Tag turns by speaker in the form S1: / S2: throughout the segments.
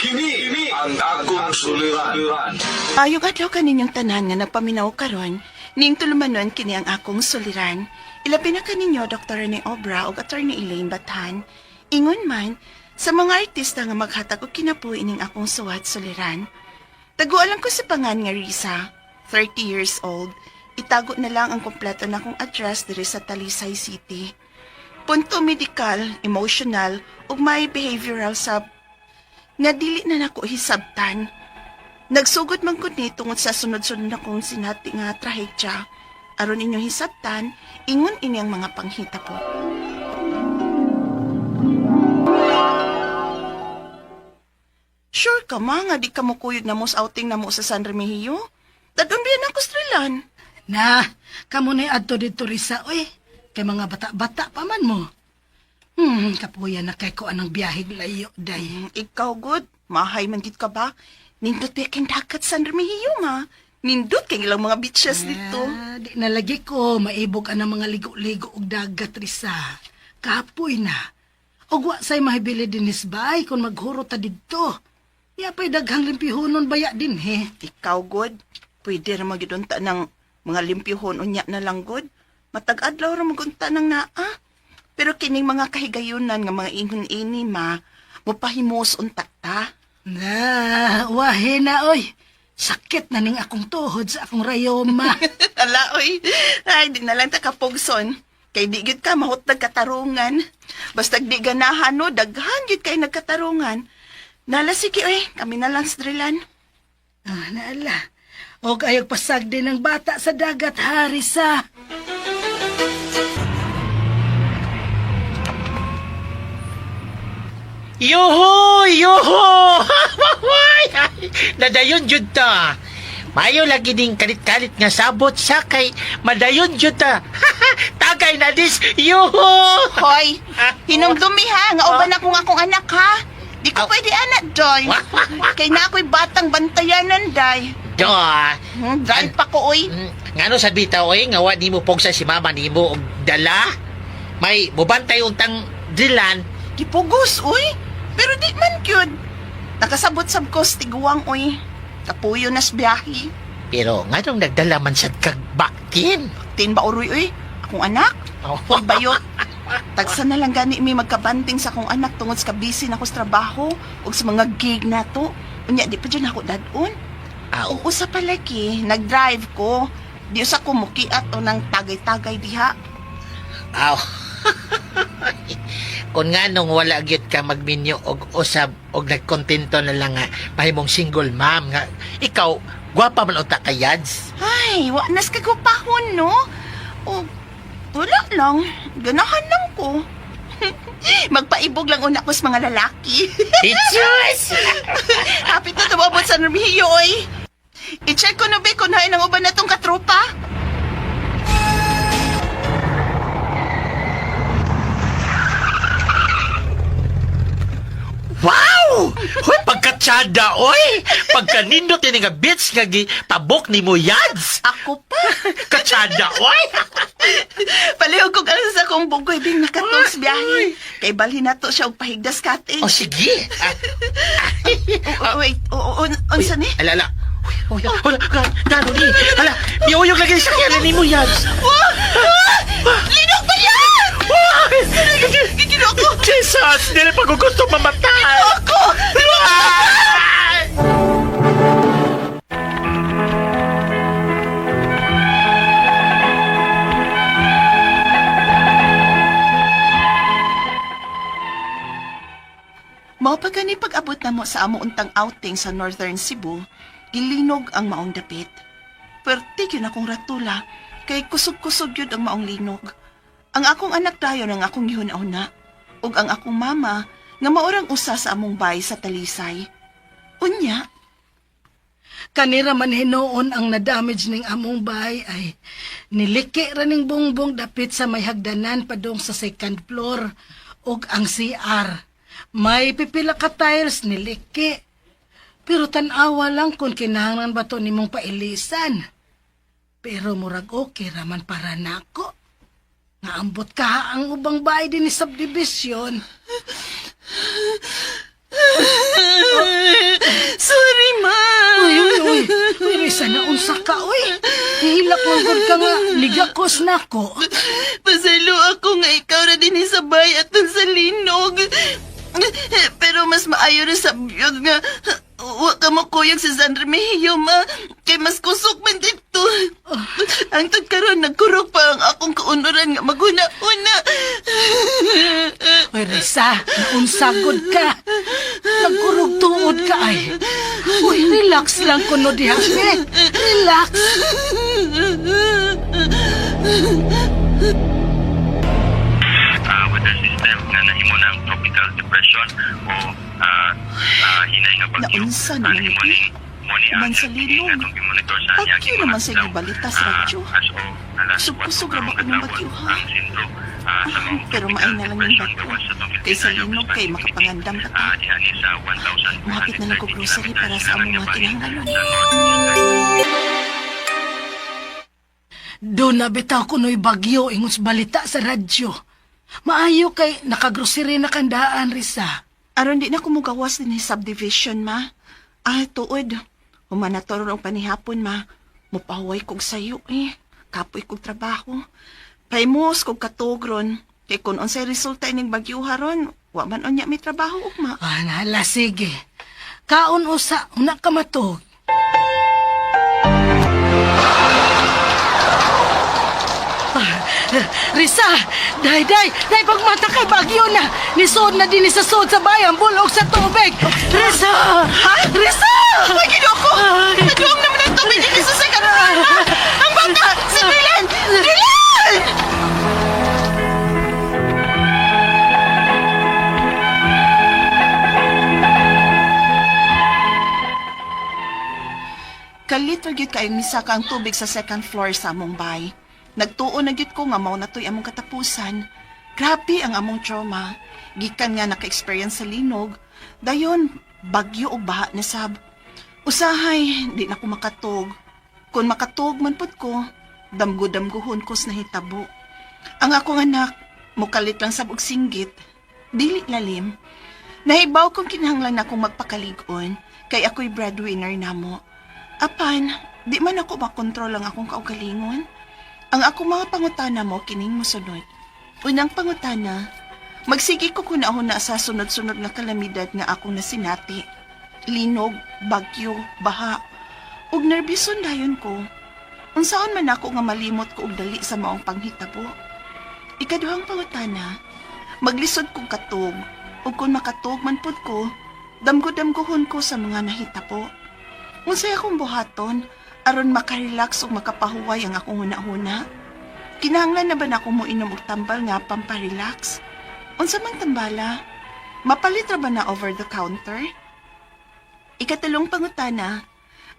S1: Kini ang akong suliran.
S2: Ayong adlaw kaninyong tanan nga nagpaminaw karon, ning tulumanon kini ang akong suliran. Ilabi na kaninyo Dr. Rene Obra ug Attorney Elaine Batan. Ingon man sa mga artista nga maghatag og kinabuhi ning akong suwat suliran. Tagualan ko sa pangan nga Risa, 30 years old. Itago na lang ang kompleto na akong address diri sa Talisay City. Punto medical, emotional, ug may behavioral sub nga dili na nako hisabtan. Nagsugod man ko ni tungod sa sunod-sunod na kong sinati nga trahedya. Aron inyong hisabtan, ingon ini ang mga panghita po. Sure ka ma, nga di ka mo kuyog na mo sa outing na mo sa San Remigio? Dadon biyan ako strilan.
S3: Na, kamo na adto dito Risa, oy. Kay mga bata-bata pa man mo. Kapuya na kay ko anang biyahig layo, day.
S2: Ikaw good, mahay man gid ka ba? Nindot ba kang dagat San Remigio ma? Nindot kay ilang mga beaches dito.
S3: Di na lagi ko maibog ang mga ligo-ligo og dagat Risa. Kapoy na. Og wa say mahibili din isbay kung maghuro ta didto. Yapay daghang limpihonon baya din he.
S2: Ikaw good, pwede ra magidunta ng mga limpyuhon unya na lang good. Matag-adlaw ra magunta ng naa. Pero kining mga kahigayunan nga mga ingon-ini ma, mupahimos unta ta.
S3: Na, wahe na oy. Sakit na ning akong tuhod sa akong rayoma.
S2: Ala, oy. Ay, di na lang takapugson. Kay di gyud ka mahutag katarungan. Basta di ganahan no, daghan gyud kay nagkatarungan. Nala, sige, oy. Kami na lang strilan.
S3: Naala. Og ayog pasag din ng bata sa dagat, Harisa.
S4: Yoho! Yoho! Nadayon jud ta. Mayo lagi ning kalit-kalit nga sabot sa kay madayon jud ta. Tagay na dis. Yoho!
S2: Hoy, hinumdumi ha. Nga uban akong anak ha. Di ko pwede anak, Joy. Kay na ako'y batang bantayanan, Day.
S4: Do.
S2: Dahil pa ko, oy.
S4: Ngano sa bitaw oy nga wa nimo pogsa si mama nimo og dala. May mubantay untang dilan.
S2: Gipugos, oy. Pero di man kyud. Nakasabot sab ko sa tiguang, oy. Kapuyo nas biyahe.
S4: Pero nganong nagdala man sad kag bakin.
S2: Tin ba uroy, oy? Akong anak? Hoy, bayot. Tagsa na lang gani mi magkabanting sa akong anak tungod sa kabisi na ko sa trabaho o sa mga gig na to. Unya, di pa dyan ako dadon.
S4: Aw.
S2: Kung usa palagi, nag-drive ko. Di usa ko mukiat o nang tagay-tagay diha.
S4: Aw. Kung nga nung wala gyud ka magminyo og usab og nagkontento na lang nga mahimong single mom nga ikaw gwapa man unta kay Yads.
S2: Ay, wa nas kagupahon, no? O, wala lang. Ganahan lang ko. Magpaibog lang una ko sa mga lalaki.
S4: Jesus!
S2: Happy to tumabot sa Nermihio, oy. I-check ko na ba kung hain ang uban na tong katropa?
S4: Wow! Hoy, pagkatsada, oy! Pagkanindot ini nga bitch nga tabok ni mo Yads.
S2: Ako pa.
S4: Katsada, oy!
S2: Palihog kong alas sa akong bugoy bing nakatos biyahe. Kay balhin na to siya og pahigdas kating.
S4: O sige.
S2: Wait, unsa ni?
S4: Alala. Uy, wala, gano ni? Hala, miuyog lagi sa kaya ni mo Yads.
S2: Linog ba yan? Gigino ako!
S4: Jesus! Dili pa ko gusto mamatay!
S2: Ako! Mao pa gani pag-abot na mo sa amo untang outing sa Northern Cebu, gilinog ang maong dapit. Perti yun akong ratula, kay kusog-kusog yun ang maong linog. Ang akong anak dayon ang akong gihuna-una, ug ang akong mama nga maurang usa sa among bay sa Talisay. Unya,
S3: Kanira man hinoon ang na-damage ning among bahay ay niliki ra ning bongbong dapit sa may hagdanan padong sa second floor ug ang CR. May pipila ka tiles niliki. Pero tanawa lang kung kinahanglan ba to nimong pailisan. Pero murag okay raman para nako. Naambot ka ang ubang bahay din ni subdivision. Risa, naunsa ka, uy. Hihilak lang gud ka nga, ligakos na ko.
S2: Pasalo ako nga ikaw na din isabay at sa linog. Pero mas maayo na sa biyod nga wa ka mo kuyog sa San Remigio, ma. Kay mas kusog man dito. Ang tagkaroon, nagkurog pa ang akong kaunuran nga maghuna-una.
S3: Uy, Risa, naunsagod ka. Nagkurog tuod ka ay. Uy, relax lang kuno diha. Relax.
S5: Weather system na nahimo ng tropical depression o hinay nga bagyo.
S2: Naunsa naman
S5: Nahimo
S2: ito?
S5: ning muni
S2: Uban
S5: ang
S2: sa linog.
S5: atong monitor sa
S2: Bagyo
S5: iyang
S2: naman sa ibalita sa radyo.
S5: As o alas
S2: Kusog-kusog
S5: 4
S2: na ba
S5: karong
S2: ng
S5: adlaw
S2: bagyo, ha?
S5: ang sentro sa mga
S2: Pero maay na lang yung bagyo. Kaysa linog kay makapangandam pa ta.
S5: diha ni sa 1,230
S2: Mahapit na lang ko grocery para sa among mga kinahanglan.
S3: Doon na bitaw ko no'y bagyo ingon sa balita sa radyo. Maayo kay nakagrocery na kandaan, Risa.
S2: Aron di na kumugawas din sa subdivision, ma. Tuod. Humanator ang panihapon, ma. Mupahuay kog sayo, Kapoy kog trabaho. Paimos kog katugron. Kay kung unsay resulta ining bagyo haron, wa man unya may trabaho, ugma.
S3: Nala, sige. Kaon usa, una ka matog. Risa, day, pagmata kay bagyo na. Nisod na din sa sod sa bayan, bulog sa tubig. Risa! Ha? Risa!
S2: Ay, ginoko! Nagawang naman ang tubig din sa sakaran! Ang bata! Si Dylan! Dylan! Kalit ra gyud kay misaka ang tubig sa second floor sa among bay. Nagtuo na gyud ko nga mao na to'y among katapusan. Grabe ang among trauma. Gikan nga naka-experience sa linog. Dayon, bagyo o baha na sab. Usahay, di na ko makatog. Kung makatog man pud ko, damgo-damgohon ko sa nahitabo. Ang akong anak, mukalit lang sab og singgit. Dili lalim. Nahibaw kong kinahanglan na akong magpakalig-on, kay ako'y breadwinner namo. Apan, di man ako makontrol ang akong kaugalingon. Ang akong mga pangutana mo, kining mosunod. Unang pangutana, magsigi ko kunahon na sa sunod-sunod na kalamidad nga akong nasinati. Linog, bagyo, baha, ug nerbison dayon ko. Unsaon man ako nga malimot ko og dali sa maong panghitabo. Ikaduhang pangutana, maglisod kong katog, ug kung makatog man pud ko, damgo-damgohon ko sa mga nahitabo. Unsay akong buhaton, aron makarelax o makapahuway ang akong huna-huna. Kinahanglan na ba na ako mo inom og tambal nga pamparelax? Unsa man tambala? Mapalit ra ba na over the counter? Ikatulong pangutana,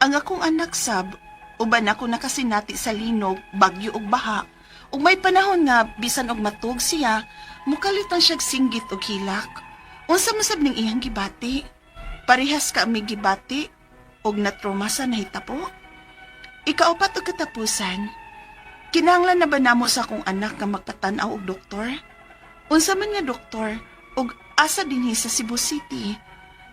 S2: ang akong anak sab, uban ako nakasinati sa linog, bagyo ug baha, ug may panahon nga bisan og matug siya, mukalitan siyag singgit og hilak. Unsa man sab ning iyang gibati? Parehas ka mi gibati og natrauma sa nahitabo? Ikaapat o katapusan, kinahanglan na ba namo sa akong anak nga magpatanaw og doktor? Unsa man nga doktor, og asa dinhi sa Cebu City?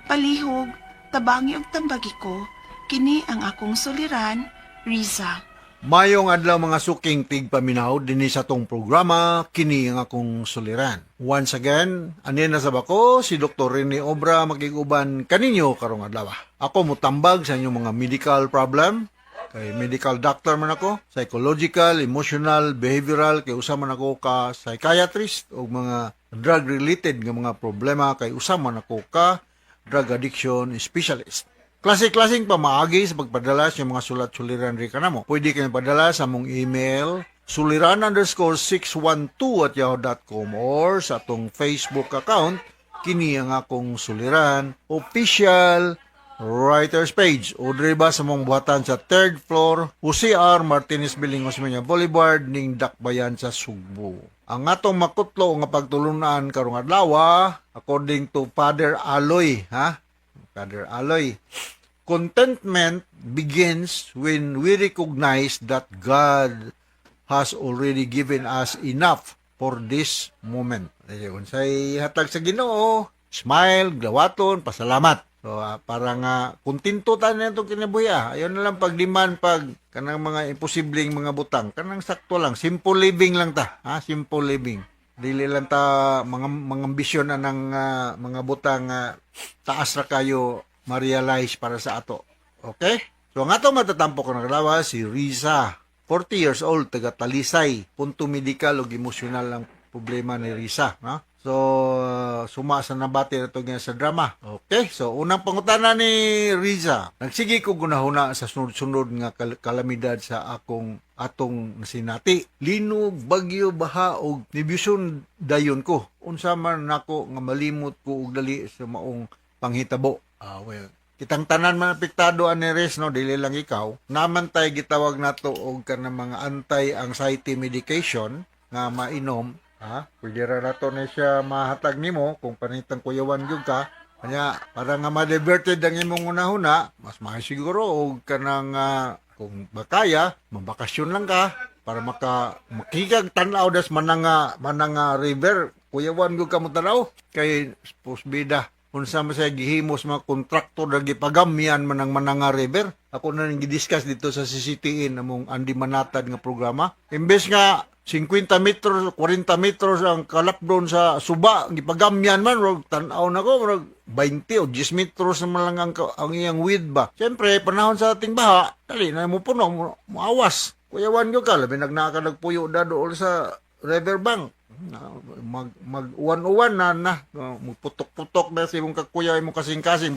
S2: Palihog, tabangi og tambagi ko, kini ang akong suliran, Riza.
S6: Mayong adlaw mga suking tigpaminaw dinhi sa tong programa kini ang akong suliran. Once again, anin na sab ako si Dr. Rene Obra makiguban kaninyo karong adlaw. Ako mutambag sa inyong mga medical problem. Kay medical doctor man ako, psychological, emotional, behavioral, kay usa man ako ka psychiatrist o mga drug related nga mga problema, kay usa man ako ka drug addiction specialist. Klase-klaseng pamaagi sa pagpadala sa mga sulat-suliran rin ka na mo. Pwede kayo padala sa mong email suliran_612@yahoo.com or sa atong Facebook account kini ang akong suliran official writer's page o driba sa mong buhatan sa 3rd floor UCR Martinez Building Osmeña Boulevard ning Dakbayan sa Sugbo. Ang atong makutlo nga pagtulunan karong adlaw according to Father Aloy, Father Aloy, contentment begins when we recognize that God has already given us enough for this moment. Unsay hatag sa Ginoo, smile, glawaton, pasalamat. So para nga kontento ta na itong kinabuhi Ayon na lang pagdiman pag kanang mga imposibleng mga butang. Kanang sakto lang, simple living lang ta, simple living. Dili lang ta mga ambisyon na ng mga butang taas ra kayo ma-realize para sa ato. Okay? So nga to matatampo ko naglawa si Riza, 40 years old, taga Talisay, punto medikal ug emosyonal lang problema ni Riza, no? So suma sa nabati na to sa drama. Okay, so unang pangutana ni Riza, nagsige ko gunahuna sa sunod-sunod nga kalamidad sa atong nasinati. Linog, bagyo, baha og nibusyon dayon ko. Unsa man nako nga malimot ko og dali sa maong panghitabo. Well, kitang tanan man apektado ani Res, no, dili lang ikaw. Naman tay gitawag nato og kanang mga anti-anxiety medication nga mainom. Pwede ra nato na siya mahatag nimo kung panitang kuyawan gyud ka. Kanya para nga ma-diverted ang imong unahuna, mas mahal siguro og kanang kung bakaya, mabakasyon lang ka para makikag tan-aw das mananga river. Kuyawan gyud ka mo tanaw kay posbida unsa man sa gihimos mga kontraktor na gipagamian mananga river. Ako na ning gidiscuss dito sa CCTN among Andy Manatad nga programa. Imbes nga 50 metros, 40 metros ang kalapdon sa suba, gipagamyan man, tanaw na ko, 20 o 10 metros naman lang ang iyang width ba. Siyempre, panahon sa ating baha, dali na mo puno, muawas. Kuyawan nyo ka, labi nagpuyo na doon sa riverbank. Mag-uwan-uwan na, putok-putok na sa imong kakuya, imong kasing-kasing,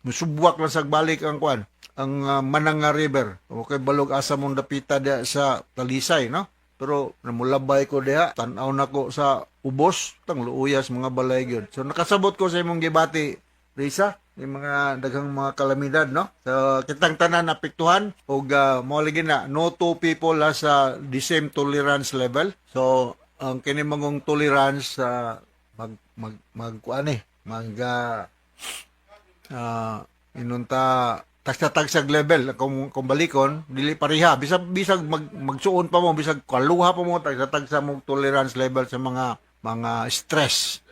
S6: musubwak lang sa balik ang kuan, ang Mananga River. Okay, balog asa mong dapita sa Talisay, no? Pero namulabay ko diha, tanaw na ko sa ubos, tang luuyas mga balay gyud. So nakasabot ko sa imong gibati, Risa, yung mga daghang mga kalamidad, no? So kitang tanan apektuhan og mao lagi na no two people has the same tolerance level. So ang kini mangong tolerance inunta tagsa-tagsag level kung balikon dili pareha bisag magsuon pa mo bisag kaluha pa mo tagsa-tagsa mo tolerance level sa mga stress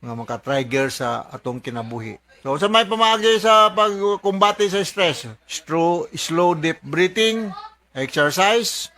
S6: nga maka-trigger sa atong kinabuhi. So sa may pamaagi sa pagkumbati sa stress, slow deep breathing, exercise,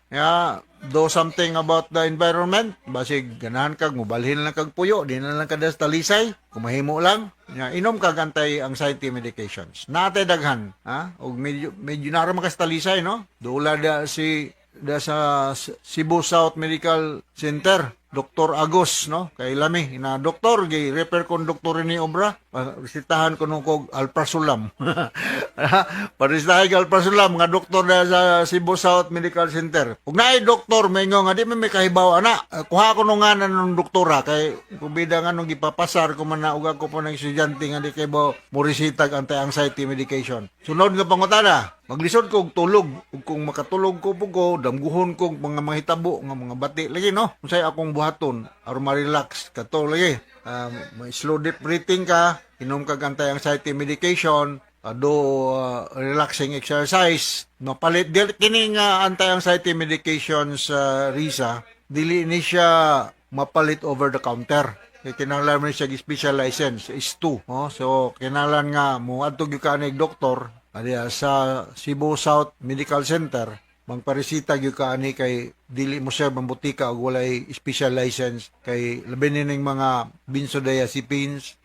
S6: do something about the environment, basig ganahan kag mobalhin lang kag puyo, di na lang kada sa Talisay, kumahimo lang, inom kag anti-anxiety medications. Natay daghan, og medyo nara ka sa Talisay, no? Dula sa Cebu South Medical Center, Dr. Agos, no? Kay lami, doktor, refer kon doktor ni Obra, resitahan ko nung kog alprazolam. Parisitahan kag alprazolam, nga doktor na sa Cebu South Medical Center. Kung naay doktor, may nga, di may kahibaw, kuha ko nung nga ng doktora, kay kubida nga nung ipapasar ko man na uga ko po ng estudyante nga di kay ba morisitag anti-anxiety medication. Sunod nga pangutana, maglisod ko og tulog, ug kung makatulog ko po ko, damguhon ko mga mahitabo, nga mga bati, lagi no? Kung sa'yo akong buhaton, aron ma-relax, kato lagi. May slow deep breathing ka, inom ka anti-anxiety medication, relaxing exercise, mapalit kining anti-anxiety medication sa Risa, dili ni siya mapalit over the counter. Kinahanglan mo siya special license is 2. So kinahanglan nga mo adto gyud ka ni doktor sa Cebu South Medical Center, magparesita gyud ka ani kay dili mo siya mambutika og walay special license kay labi ning mga benzodiazepines,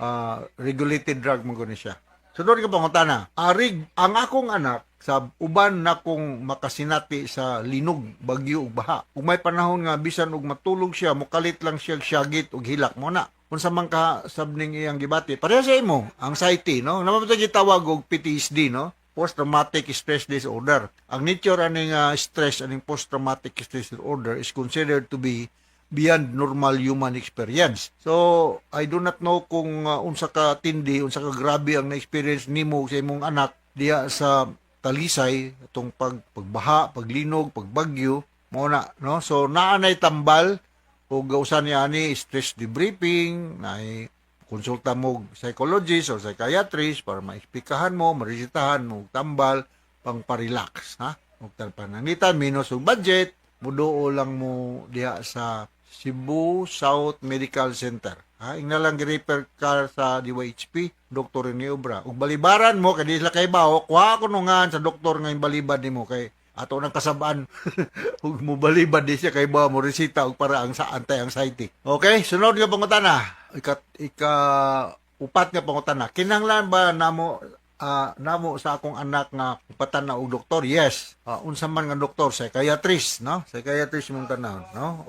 S6: regulated drug mo gani siya. Sunod ka pangutana, ang akong anak sa uban na kong makasinati sa linog, bagyo ug baha. Kung may panahon nga bisan og matulog siya, mukalit lang siya syagit ug hilak mo na. Unsa man ka sabning iyang gibati, pareha sa imo, anxiety, no? Naman gitawag og PTSD, no? Post-traumatic stress disorder. Ang nature aning stress, aning post-traumatic stress disorder is considered to be beyond normal human experience. So, I do not know kung unsa ka tindi, unsa ka grabe ang na-experience nimo sa imong anak diya sa Talisay, itong pagbaha, paglinog, pagbagyo, mo na, no? So, naanay tambal, o gausan niya ni stress debriefing, na konsulta mo psychologist o psychiatrist para maexplikahan mo, maresitahan mo, tambal, pang parelax, ha? Huwag panangitan, minus yung budget, muduo lang mo diya sa Cebu South Medical Center. Ha, ing nalang gi-refer ka sa DYHP, Dr. Rene Obra. Ug balibaran mo kay di sila kay baho, kuha ko nungan sa doktor nga balibad nimo kay ato nang kasabaan. Ug mo balibad di siya kay baho mo resita og para ang sa anti-anxiety. Okay, sunod nga pangutana. Ika upat nga pangutana. Kinahanglan ba namo sa akong anak nga upatan na og doktor? Yes. Unsa man nga doktor? Psychiatrist, no? Psychiatrist mong tanawon, no?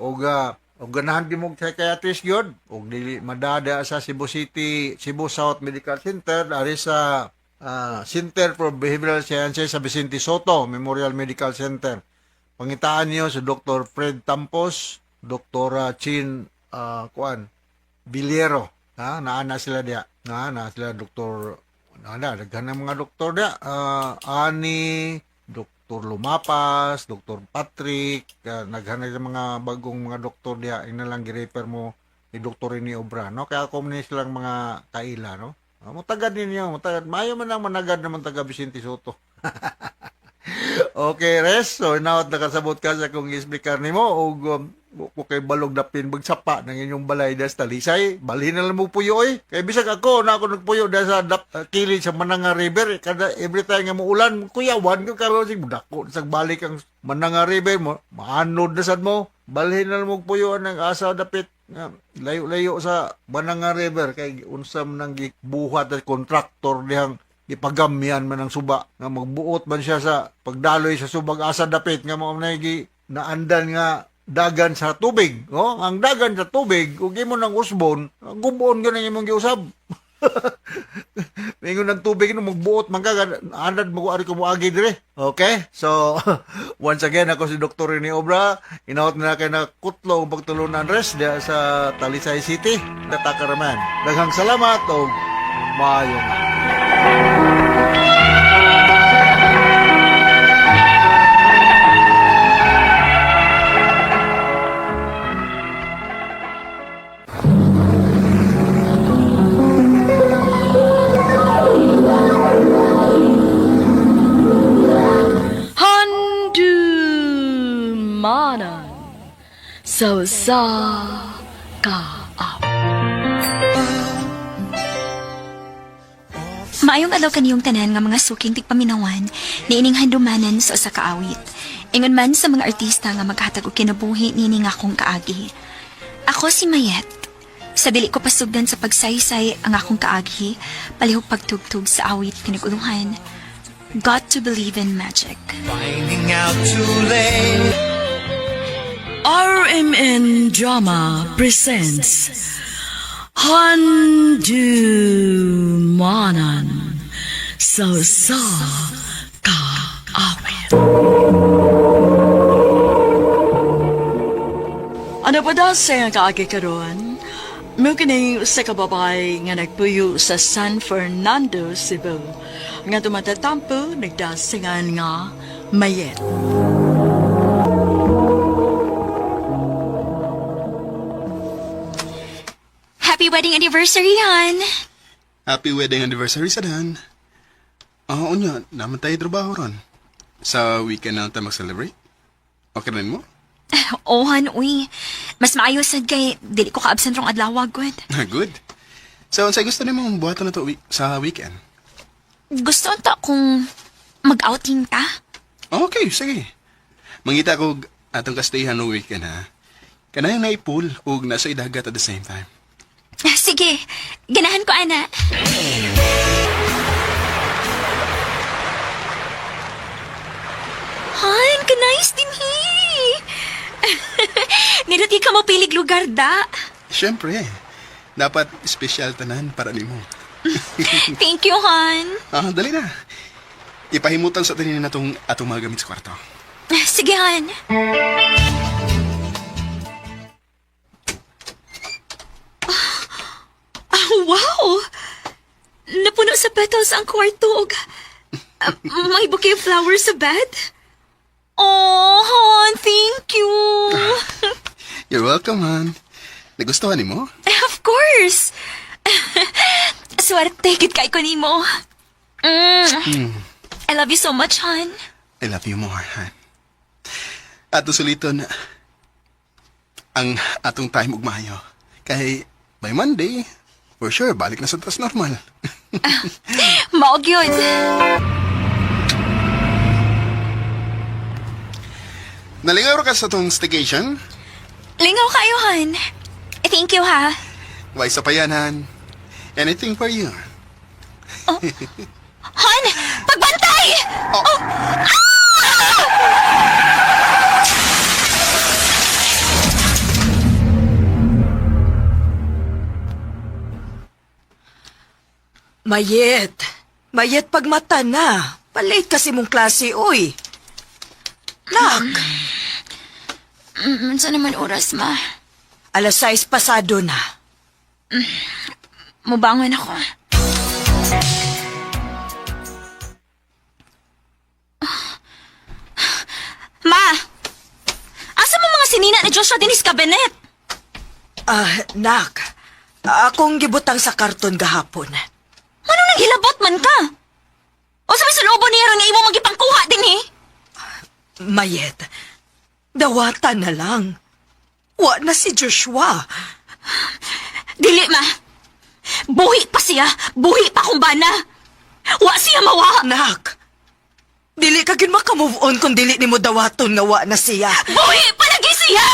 S6: Og ganahan di mo psychiatrist gyud og dili madada sa Cebu City, Cebu South Medical Center ari sa Center for Behavioral Sciences sa Vicente Soto Memorial Medical Center. Pangitaan niyo sa Dr. Fred Tampos, Dr. Chin Biliero, ha, naana sila dia. Na sila Dr. daghan ng mga doktor dia. Ani Dr. Lumapas, Dr. Patrick, naghanay ng mga bagong mga doktor diya, ina lang gi-refer mo ni Dr. Rene Obra, no? Kaya ako man silang mga kaila, no? Mutagad ninyo, mutagad. Mayo man ang managad naman taga Vicente Soto. Okay, res. So, now nakasabot ka sa kung explicar nimo og kay balog dapin bagsapa ng inyong balay das talisay, balhin na lang mo puyo eh. Kay bisag ako na ako nagpuyo da sa kilid sa Mananga River, kada every time nga muulan, kuyawan ko karon sig dako sa balik ang Mananga River mo, maanod na sad mo. Balhin na lang mo puyo ng asa dapit nga layo-layo sa Mananga River kay unsam nang gibuhat at kontraktor dihang ipagamian man ang suba nga magbuot man siya sa pagdaloy sa subag asa dapit nga mo na naandan nga dagan sa tubig, no? Ang dagan sa tubig, ug imo nang usbon, gubon gyud ang imong giusab. Mingon ng tubig no magbuot man ka andad mo ari ko moagi dire. Okay? So once again ako si Dr. Rene Obra, inaot na kay na kutlo ang pagtulunan res diya sa Talisay City, Tatakaraman. Daghang salamat og maayong
S7: Handumanan so sa ka.
S8: Maayong adlaw kaniyong tanan nga mga suking tigpaminawan ni ining handumanan sa usa ka awit. Ingon man sa mga artista nga maghatag og kinabuhi nini nga akong kaagi. Ako si Mayet. Sa dili ko pasugdan sa pagsaysay ang akong kaagi, palihog pagtugtog sa awit pinaguluhan. Got to believe in magic.
S7: RMN Drama presents Handumanan so sa ka awit. Ano pa daw sa kaagi karon? Mugini sa kababay nga nagpuyo sa San Fernando, Cebu. Nga tumatatampo, nagdasingan nga Mayet.
S8: Happy wedding anniversary, Han!
S9: Happy wedding anniversary sa Dan. Oo niya, naman tayo trabaho ron. Sa weekend na tayo mag-celebrate. Okay rin mo?
S8: Oh, Han, uy. Mas maayos sad kay dili ko ka-absent rong adlaw, good.
S9: Good. So, sa gusto niyo mong buhaton na to sa weekend?
S8: Gusto unta kung mag-outing ta?
S9: Okay, sige. Mangita ko atong kastayhan no weekend, ha? Kanayang naipul o nasa idagat at the same time.
S8: Sige, ganahan ko, ana. Han, kanayos din Niluti ka mo pilig lugar da.
S9: Siyempre, dapat special tanan para nimo.
S8: Thank you, Han.
S9: Dali na. Ipahimutan sa tanin na atong mga gamit sa kwarto.
S8: Sige, Han. Wow! Napuno sa petals ang kwarto. May bouquet of flowers sa bed. Oh, Han, thank you.
S9: You're welcome, Han. Nagustuhan ni mo?
S8: Of course. Swerte, kit kay ko nimo. I love you so much, Han.
S9: I love you more, Han. At usuliton, ang atong time ug maayo. Kay by Monday, for sure, balik na sa tas normal.
S8: Maog yun.
S9: Nalingaw ra ka sa tong staycation?
S8: Lingaw kayo, Han. Thank you, ha.
S9: Why sa payanan? Anything for you.
S8: Han! Pagbantay!
S10: Mayet. Mayet pagmata na. Palate kasi mong klase, oy. Nak,
S8: Saan naman oras, ma?
S10: 6:00 pasado na.
S8: Mubangon ako. Ma! Asa mo mga sinina ni Joshua Dennis Cabinet?
S10: Nak. Akong gibutang sa karton gahapon.
S8: Ano nang hilabot man ka? O sabi sa loobo niya rin nga imo magipangkuha din eh?
S10: Mayet, dawatan na lang. Wa na si Joshua.
S8: Dili, ma. Buhi pa siya. Buhi pa kung bana. Wa siya mawa.
S10: Nak, dili ka gin maka-move on kung dili ni mo dawaton nga wa na siya.
S8: Buhi pa lagi siya!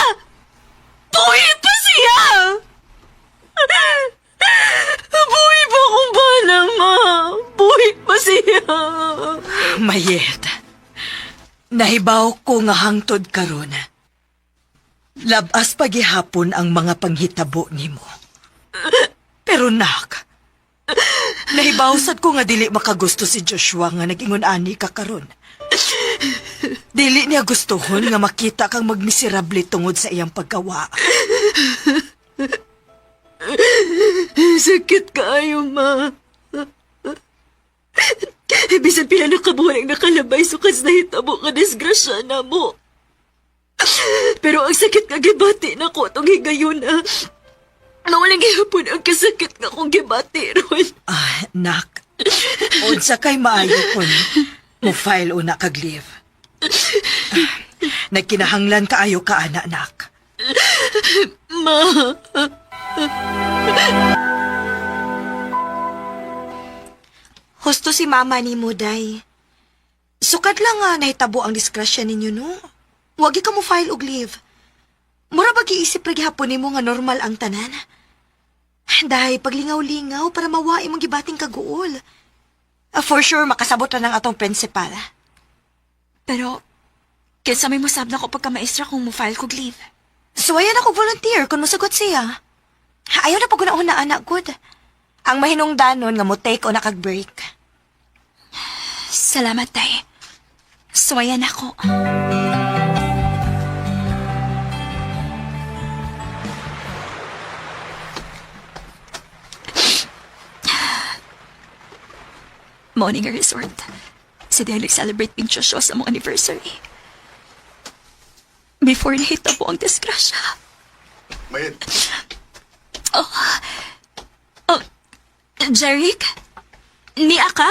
S8: Buhi pa siya! Buhi pa kung bana, ma. Buhi pa siya.
S10: Mayet, nahibaw ko nga hangtod karon. Labas pagihapon ang mga panghitabo nimo. Pero nak, nahibawsad ko nga dili makagusto si Joshua nga nag-ingon ani ka karon. Dili niya gustuhon nga makita kang magmiserable tungod sa iyang paggawa.
S7: Sakit kaayo, ma. Bisan pila nakabuhay ang nakalabay sukas na hitabo ka disgrasya na mo. Pero ang sakit nga gibati na ko itong higayon na. Nawalang gihapon ang kasakit nga kong gibati ron.
S10: Nak, unsa kay maayo kon mo file una kag leave. Nagkinahanglan kaayo ka ana, nak.
S7: Ma.
S10: Husto si mama ni mo, day. Sukad lang nga nahitabo ang disgrasya ninyo, no? Wagi ka mo file og leave. Mura ba giisip ra gihapon nimo nga normal ang tanan? Day, paglingaw-lingaw para mawai mong gibating kaguol. For sure, makasabot na ng atong principal.
S8: Pero, kinsa may musab na ko pagka-maestra kung mo-file kog leave.
S10: Suwayan ako volunteer kung masagot siya. Ayaw na pag na anak, good. Ang mahinungdanon nga mo take o nakag-break.
S8: Salamat, tay. Suwayan ako. Morning nga resort. Si Day nag-celebrate ping Joshua sa mong anniversary. Before nahita po ang disgrasya.
S9: Mayet.
S8: Jeric? Niya ka?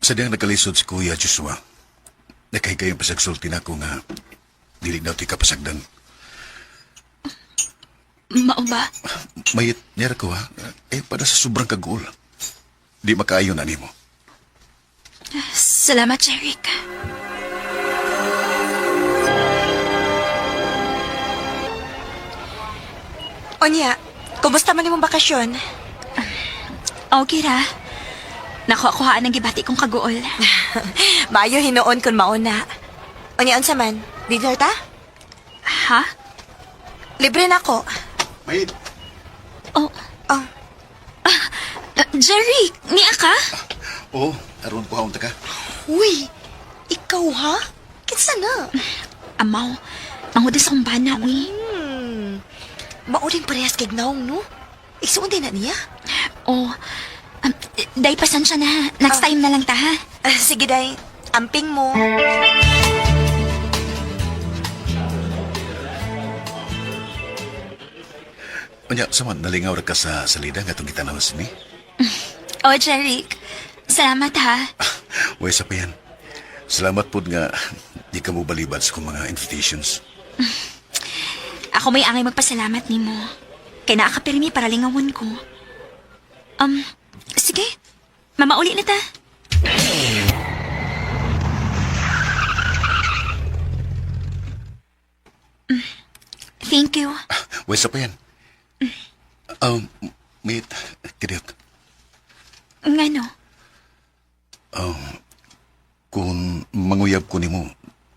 S11: Sadyang nakalisod si Kuya Joshua. Nakahigayong pasagsulti na ko nga dili daw ti kapasagdan.
S8: Mao ba?
S11: Mayit niya ko ha. Pada sa sobrang kaguol. Di makaayon na nimo.
S8: Salamat, Jeric.
S10: Onya, kumusta man imong bakasyon?
S8: Okay ra. Nakuha-kuhaan ng gibati kong kaguol.
S10: Maayo hinuon kun mauna. Onya, unsa man? Dinner ta?
S8: Ha?
S10: Libre na ko.
S9: Mayet.
S8: Jeric, niya ka?
S11: Oo, aron ko haunta ka.
S10: Uy, ikaw ha? Kinsa na?
S8: Amaw, mangudis akong bana, uy.
S10: Mauling parehas kay Gnaong, no? Isuon din na niya?
S8: Oh, day pasensya na. Next time na lang ta, ha?
S10: Sige, day. Amping mo.
S11: Unya, saman, nalingaw ra ka sa salida nga itong kitanawas ni.
S8: Oh, Jeric. Salamat, ha?
S11: Way sa pa yan. Salamat po nga di ka mo balibad sa kong mga invitations.
S8: Ako may angay magpasalamat nimo. Kay naakapirmi para lingawon ko. Sige. Mamauli na ta. Thank you.
S11: Way sa pa yan. Mate, kidiyot.
S8: Ngano?
S11: Kung manguyab ko ni mo,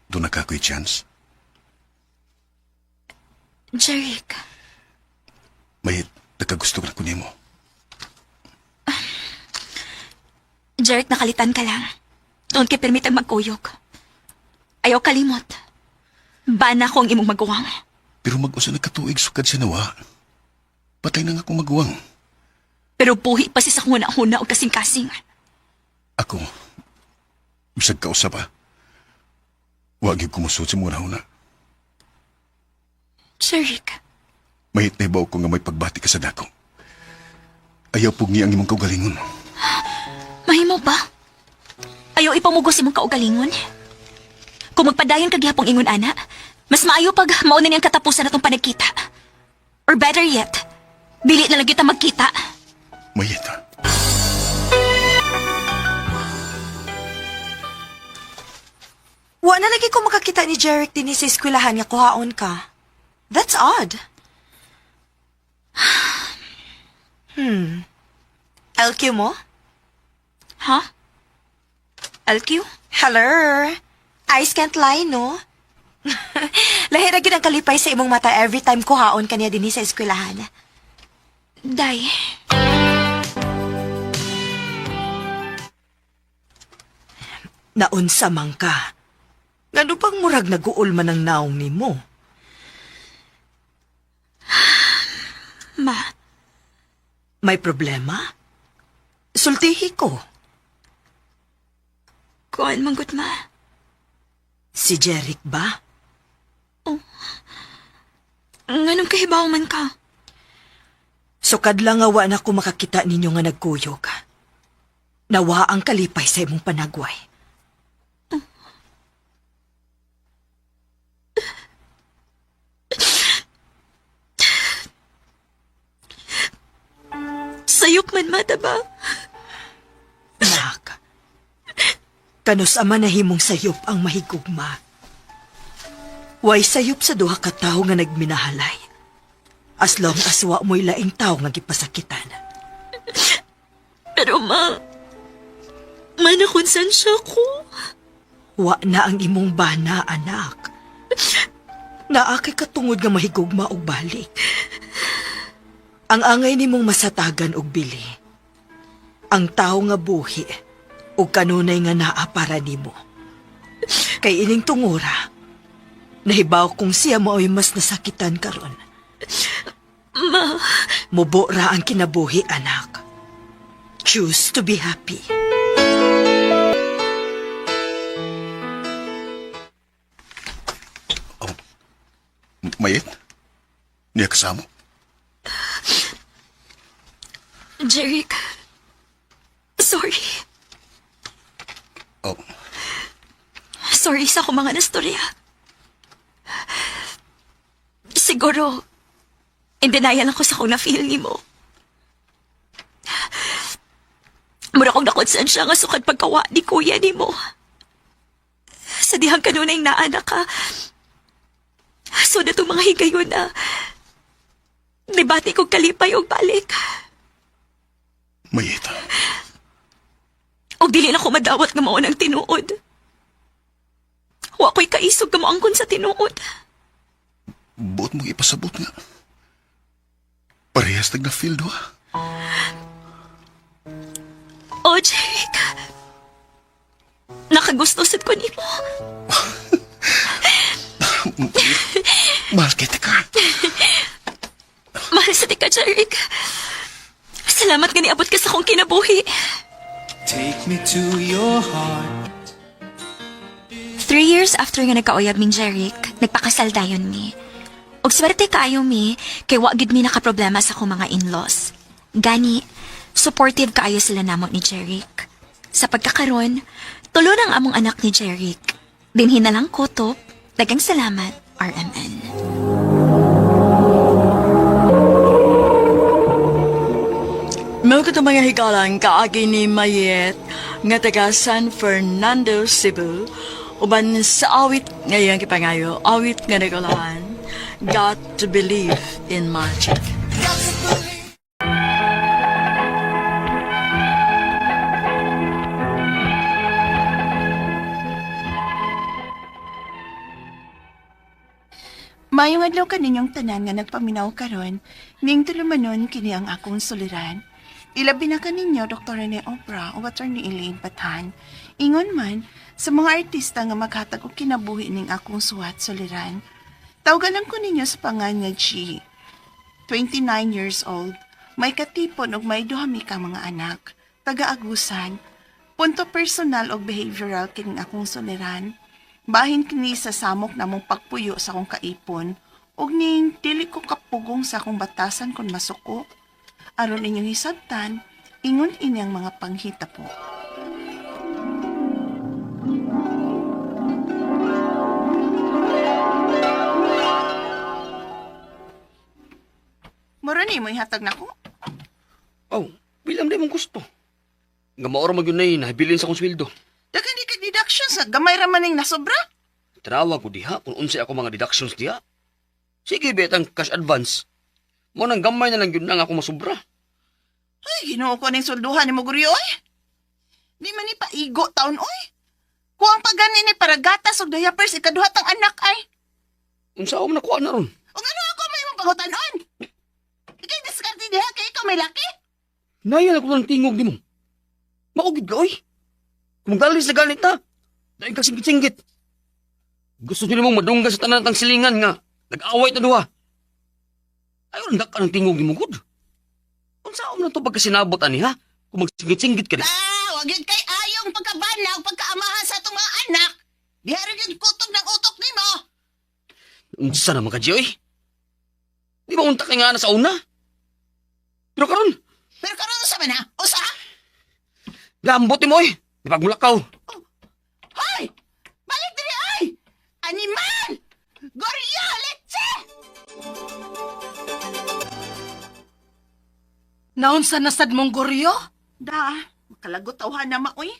S11: doon na kako'y chance.
S8: Jeric.
S11: Mate, nakagusto ka na ko ni mo.
S8: Jeric, nakalitan ka lang. Doon kay permitang magkuyog. Ayaw kalimot. Bana ko ang imong magawang.
S11: Pero mag-usa na katuig sukad siya nawa. Patay na nga akong maguwang.
S8: Pero buhi pa si sa huna-huna o kasing-kasing.
S11: Ako, bisag ka usa pa. Wag yung kumusot si muna-huna.
S8: Jeric.
S11: Mahit na ibaw ko nga may pagbati ka sa dako. Ayaw pugni ang imong kaugalingon.
S8: Mahimo ba? Ayaw ipamugos imong kaugalingon? Kung magpadayon ka gihapong ingon ana, mas maayo pag mauna niyang katapusan atong panagkita. Or better yet, dili na lang kita magkita.
S11: Mahit.
S10: Wa na lagi ko makakita ni Jeric din sa eskwelahan nga kuhaon ka. That's odd. LQ mo?
S8: Ha? LQ?
S10: Hello? Eyes can't lie, no? Lahira gyud ang kalipay sa imong mata every time kuhaon ka niya din sa eskwelahan.
S8: Day.
S10: Naunsa man ka. Ngano bang murag naguol man ang naong nimo?
S8: Ma,
S10: May problema? Sultihi ko.
S8: kuan manggut ma.
S10: Si Jeric ba?
S8: Nganong kahibaw man ka?
S10: Sukad lang nga wa na ko makakita ninyo nga nagkuyog. Nawa ang kalipay sa imong panagway.
S8: Sayop man mata ba?
S10: Nak, kanus ama na himong sayop ang mahigugma. Way sayop sa duha ka tawo nga nagminahalay. As long as wa mo'y laing tawo nga gipasakitan.
S8: Pero ma, manakonsensya ko.
S10: Wa na ang imong bana, anak. Naakay katungod nga mahigugma og balik. Ang angay nimong masatagan og bili. Ang tawo nga buhi ug kanunay nga naa para nimo. Kay ining tungura, nahibaw kung siya mao'y mas nasakitan karon.
S8: Ma,
S10: Mubo ra ang kinabuhi, anak. Choose to be happy.
S11: Mayit? Niya kasamo?
S8: Jeric. Sorry.
S11: Oh,
S8: Sorry sa akong mga nastorya. Siguro, in denial ako sa akong na-feel ni mo. Mura kong nakonsensya nga sukad pagkawa ni kuya ni mo. Sa dihang kanunay naanak ka. So na itong mga higayon na debate kong kalipay o balik.
S11: mayit.
S8: O dili na ko madawat nga maunang tinuod. Wa ko'y kaisog nga moangkon sa tinuod.
S11: Buot mong ipasabot nga. Parehas nag na-feel do.
S8: O, Jeric. Nakagusto sad ko nimo.
S11: Mahal kita ka.
S8: Mahal sa tika, Jeric. Salamat nga niabot ka sa akong kinabuhi.
S12: Take me to your heart.
S8: 3 years after nga nagkauyab min Jeric, nagpakasal dayon mi. Og swerte kaayo mi, kay wa gid mi nakaproblema sa akong mga in-laws. Gani, supportive kaayo sila namo ni Jeric. Sa pagkakaron, Tulo ang among anak ni Jeric. Dinhin na lang kutop. Dagang salamat, RMN.
S7: Mao ka mga hikalang kaagi ni Mayet nga taga San Fernando, Cebu. Uban sa awit ngayong kipangayo, awit nga nagulahan, Got to Believe in Magic.
S2: Mayong adlaw kaninyong tanan nga nagpaminaw karon, ning tulumanon kini ang akong suliran. Ilabi na kaninyo Dr. Rene Obra o Attorney Elaine Batan. Ingon man sa mga artista nga maghatag og kinabuhi ning akong suwat suliran. Tawagan lang ko ninyo sa pangan nga G. 29 years old, may katipon og may duhami ka mga anak, taga-agusan, punto personal og behavioral kining akong suliran. Bahin kini sa samok namong pagpuyo sa akong kaipon, ug ning dili ko kapugong sa akong batasan kon masuko. Aron inyong hisabtan, ingon ini ang mga panghita po. Mura ni mo ihatag nako.
S13: Oh, bilang di mong gusto. Nga maoro magyun na nahabilin sa kong sweldo.
S2: Dagan di ka deductions nga gamay ra maning nasobra.
S13: Tanawa ko diha kung unsa ako mga deductions diha. Sige, betang cash advance. Mo nang gamay na lang yun na nga ako masubra.
S2: Ay, ginoo ko ning solduhan ni mo guryo oy. Di man ni paigo taon oy. Kuang pagani ni para gatas og diapers ikaduha tang anak ay.
S13: Unsa ako nakuha na ron?
S2: Ug ano ako may mong pangutanon? Ikay diskarte diha kay ikaw may laki.
S13: Nayan ako ng tingog di mo. Maugid ka, oy. Kung galis na galit na, dahil ka singgit-singgit. Gusto nyo namang madungga sa tanan ng silingan nga, nag-away na duha. Ayaw nang ka ng tingog ni mo, good. Kung saan mo na ito pagkasinabot, ani ha? Kung magsinggit-singgit ka na.
S2: Wag yun kay ayong pagkabanaw, pagkaamahan sa itong mga anak. Di harin yung kutok ng utok ni mo.
S13: Unsa naman ka, Joy? Di ba unta ka nga na sa una? Pero karon,
S2: sa mana? Usa?
S13: gambot ni mo eh. Di pagmulakaw.
S2: Hoy! Balik diri ay! Animal! Goryo! Let's
S3: Naunsa na sad mong goryo?
S2: Da, makalagot tawhan na maoy.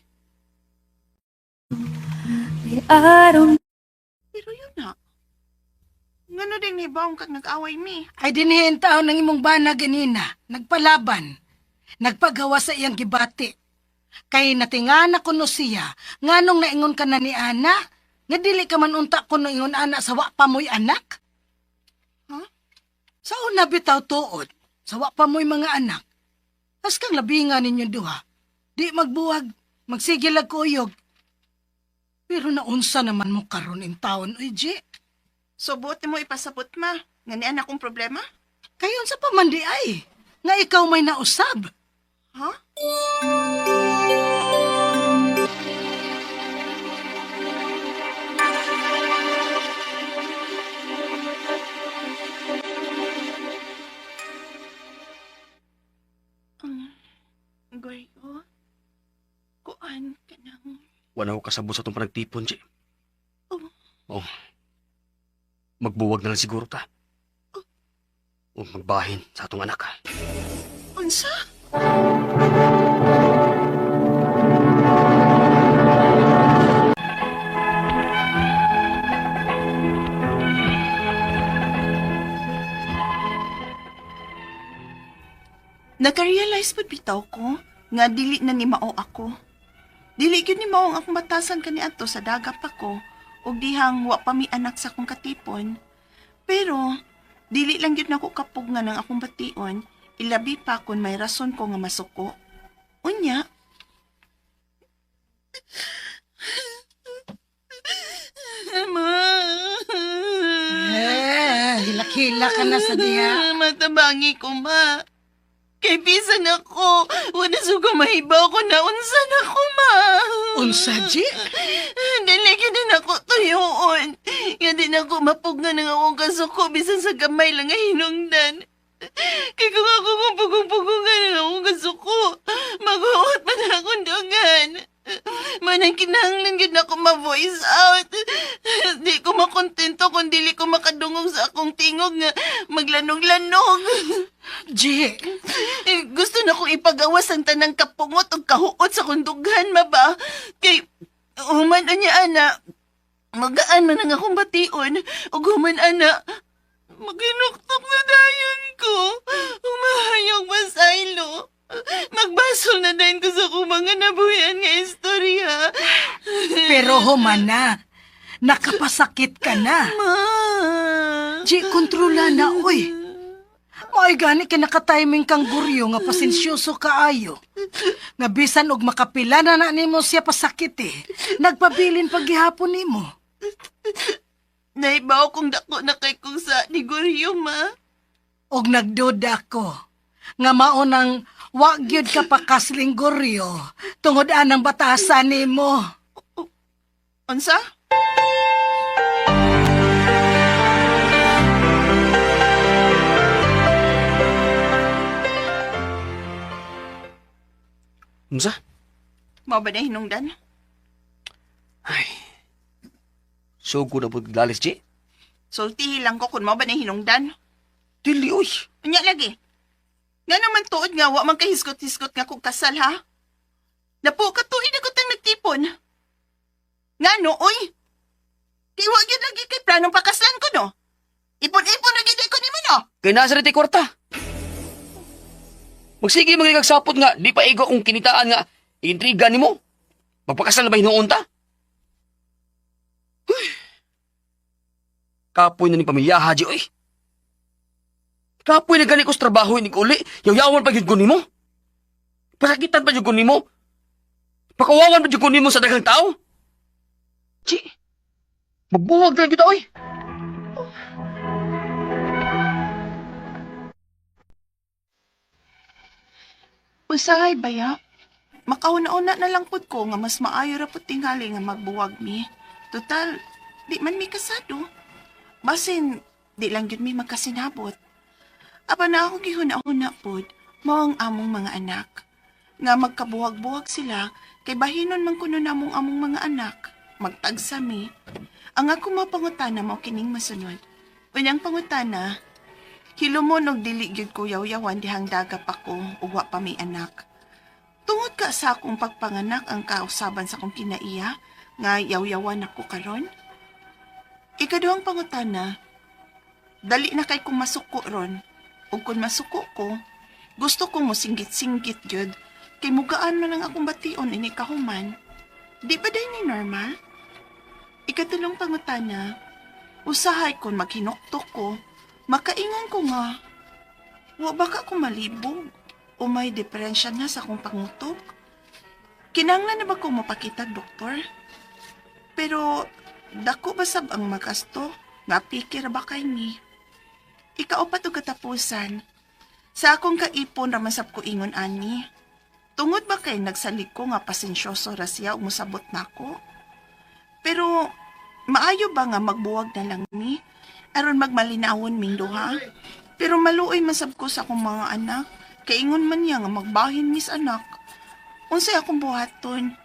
S2: Pero yun na. Ngano din ni Baong kag nag-away mi?
S3: Ay dinhiin taon ng imong bana ganina. Nagpalaban. Nagpagawa sa iyang gibati. Kay natingana ko no siya, nganong naingon ka na ni Ana, nga dili ka man unta ko no ingon ana sa wa pa mo'y anak?
S2: Ha?
S3: Sa una bitaw tuod, sa wa pa mo'y mga anak. As kang labingan ninyo duha, di magbuwag, magsigilag kuyog. Pero naunsa naman mo karon in taon, uy, G.
S2: So, buot mo ipasabot ma. Nga ni anak kong problema?
S3: Kayon sa pamandi ay, nga ikaw may nausab.
S2: Ha? Goryo, kuan ka nang...
S13: Wala ko kasabot sa itong panagtipon, Che.
S2: Oh.
S13: Oh. Magbuwag na lang siguro ta. O magbahin sa atong anak, ha?
S2: Unsa? Naka-realize pa bitaw ko nga dili na ni mao ako. Dili gyud ni mao ang akong batasan kaniadto sa dagap ako ug dihang wa pa mi anak sa akong katipon. Pero dili lang gyud nako kapugnan ng akong bation, ilabi pa kun may rason ko nga masuko. Unya.
S3: Hilak-hila ka na sa diha.
S2: Matabangi ko, ma. Kay bisan ako, wala suga mahibaw ko na unsan ako, ma.
S3: Unsa, G?
S2: Dili din ako tuyoon. Nga din ako mapugna ng akong kasuko bisan sa gamay lang nga hinungdan. Kay kung ako kung pugong-pugungan ng akong kasuko, mag-uot pa na akong dungan. Man Kanang kinahanglan gid ako ma-voice out. Di ko makontento kung dili ko makadungog sa akong tingog nga maglanog-lanog.
S3: G,
S2: Gusto na kong ipagawas ang tanang kapungot o kahuot sa kundughan, maba. Kay, human niya, ana, magaan man ang akong bation. O human, ana, maginuktok na dayon ko. Umahayong masaylo. Magbasol na dayon ko sa akong mga nabuhian nga istorya.
S3: pero humana. Nakapasakit ka na.
S2: Ma.
S3: G, kontrola na, oy. Maay gani ka nakatiming kang guryo nga pasensyoso kaayo. Nga bisan og makapila na nimo siya pasakit eh. Nagpabilin paghihapon nimo.
S2: Naibaw kong dako na kay kung sa ni Goryo, ma.
S3: Og nagduda ko nga maunang wa gyud ka pakasling guryo tungod anang batasan nimo.
S2: Unsa?
S13: Unsa?
S2: Mao ba na hinungdan?
S13: Ay. So, ko na po galis, G.
S2: Sultihi lang ko kung mao ba na hinungdan.
S13: Dili, oy.
S2: Unya lagi. Nga naman tuod nga, wa man kahiskot-hiskot nga kong kasal, ha? Napo, katuin ako tang nagtipon. Nga no, oy. Kaya wag yun lagi kay planong pakaslan ko, no? Ipon-ipon lagi ko ni mo, no?
S13: Kay nasa rin kwarta. Magsige mga kagsapot nga, di pa igo kung kinitaan nga, intriga ni mo. Magpakasal na ba hinuon ta? Kapoy na ni pamilya, Haji, oy. Kapoy na gani ko sa trabaho, ini uli, yaw-yawan pa yun ko ni mo. Pasakitan pa yun ko ni mo. Pakawawan pa yun ko ni mo sa dagang tao. Chi, magbuwag na kita, oy.
S2: Usahay baya? Makauna-una na lang pud ko nga mas maayo ra pud tingali nga magbuwag mi. Total, di man mi kasado. Basin, di lang yun mi magkasinabot. Aba na ako gihuna-huna pud, mao ang among mga anak. Nga magkabuwag-buwag sila, kay bahinon man kuno namong among mga anak. Magtagsa mi. Ang ako mapangutana mo kining masunod. Unyang pangutana, hilumon og dili gyud ko yaw-yawan dihang dagap ako ug wa pa may anak. Tungod ka sa akong pagpanganak ang kausaban sa akong kinaiya nga yaw-yawan ako karon. Ikaduhang pangutana, dali na kay kong masuko ron. Ug kun masuko ko, gusto kong mosinggit-singgit gyud kay mugaan man ang akong bation ini kahuman. Di ba day ni normal? Ikatulong pangutana, usahay kon maghinuktok ko, makaingon ko nga, wa baka ko malibog o may diferensya na sa akong pangutok. Kinanglan na ba ko mapakita, doktor? Pero, dako basab ang magasto, nga pikir ba kay ni? Ikaupat o katapusan, sa akong kaipon ramasab ko ingon ani. Tungod ba kay nagsalig ko nga pasensyoso ra siya ug musabot nako? Pero, maayo ba nga magbuwag na lang mi? Aron magmalinawon ming duha. Pero maluoy masab ko sa akong mga anak. Kaingon man niya nga magbahin mis anak. Unsay akong buhaton?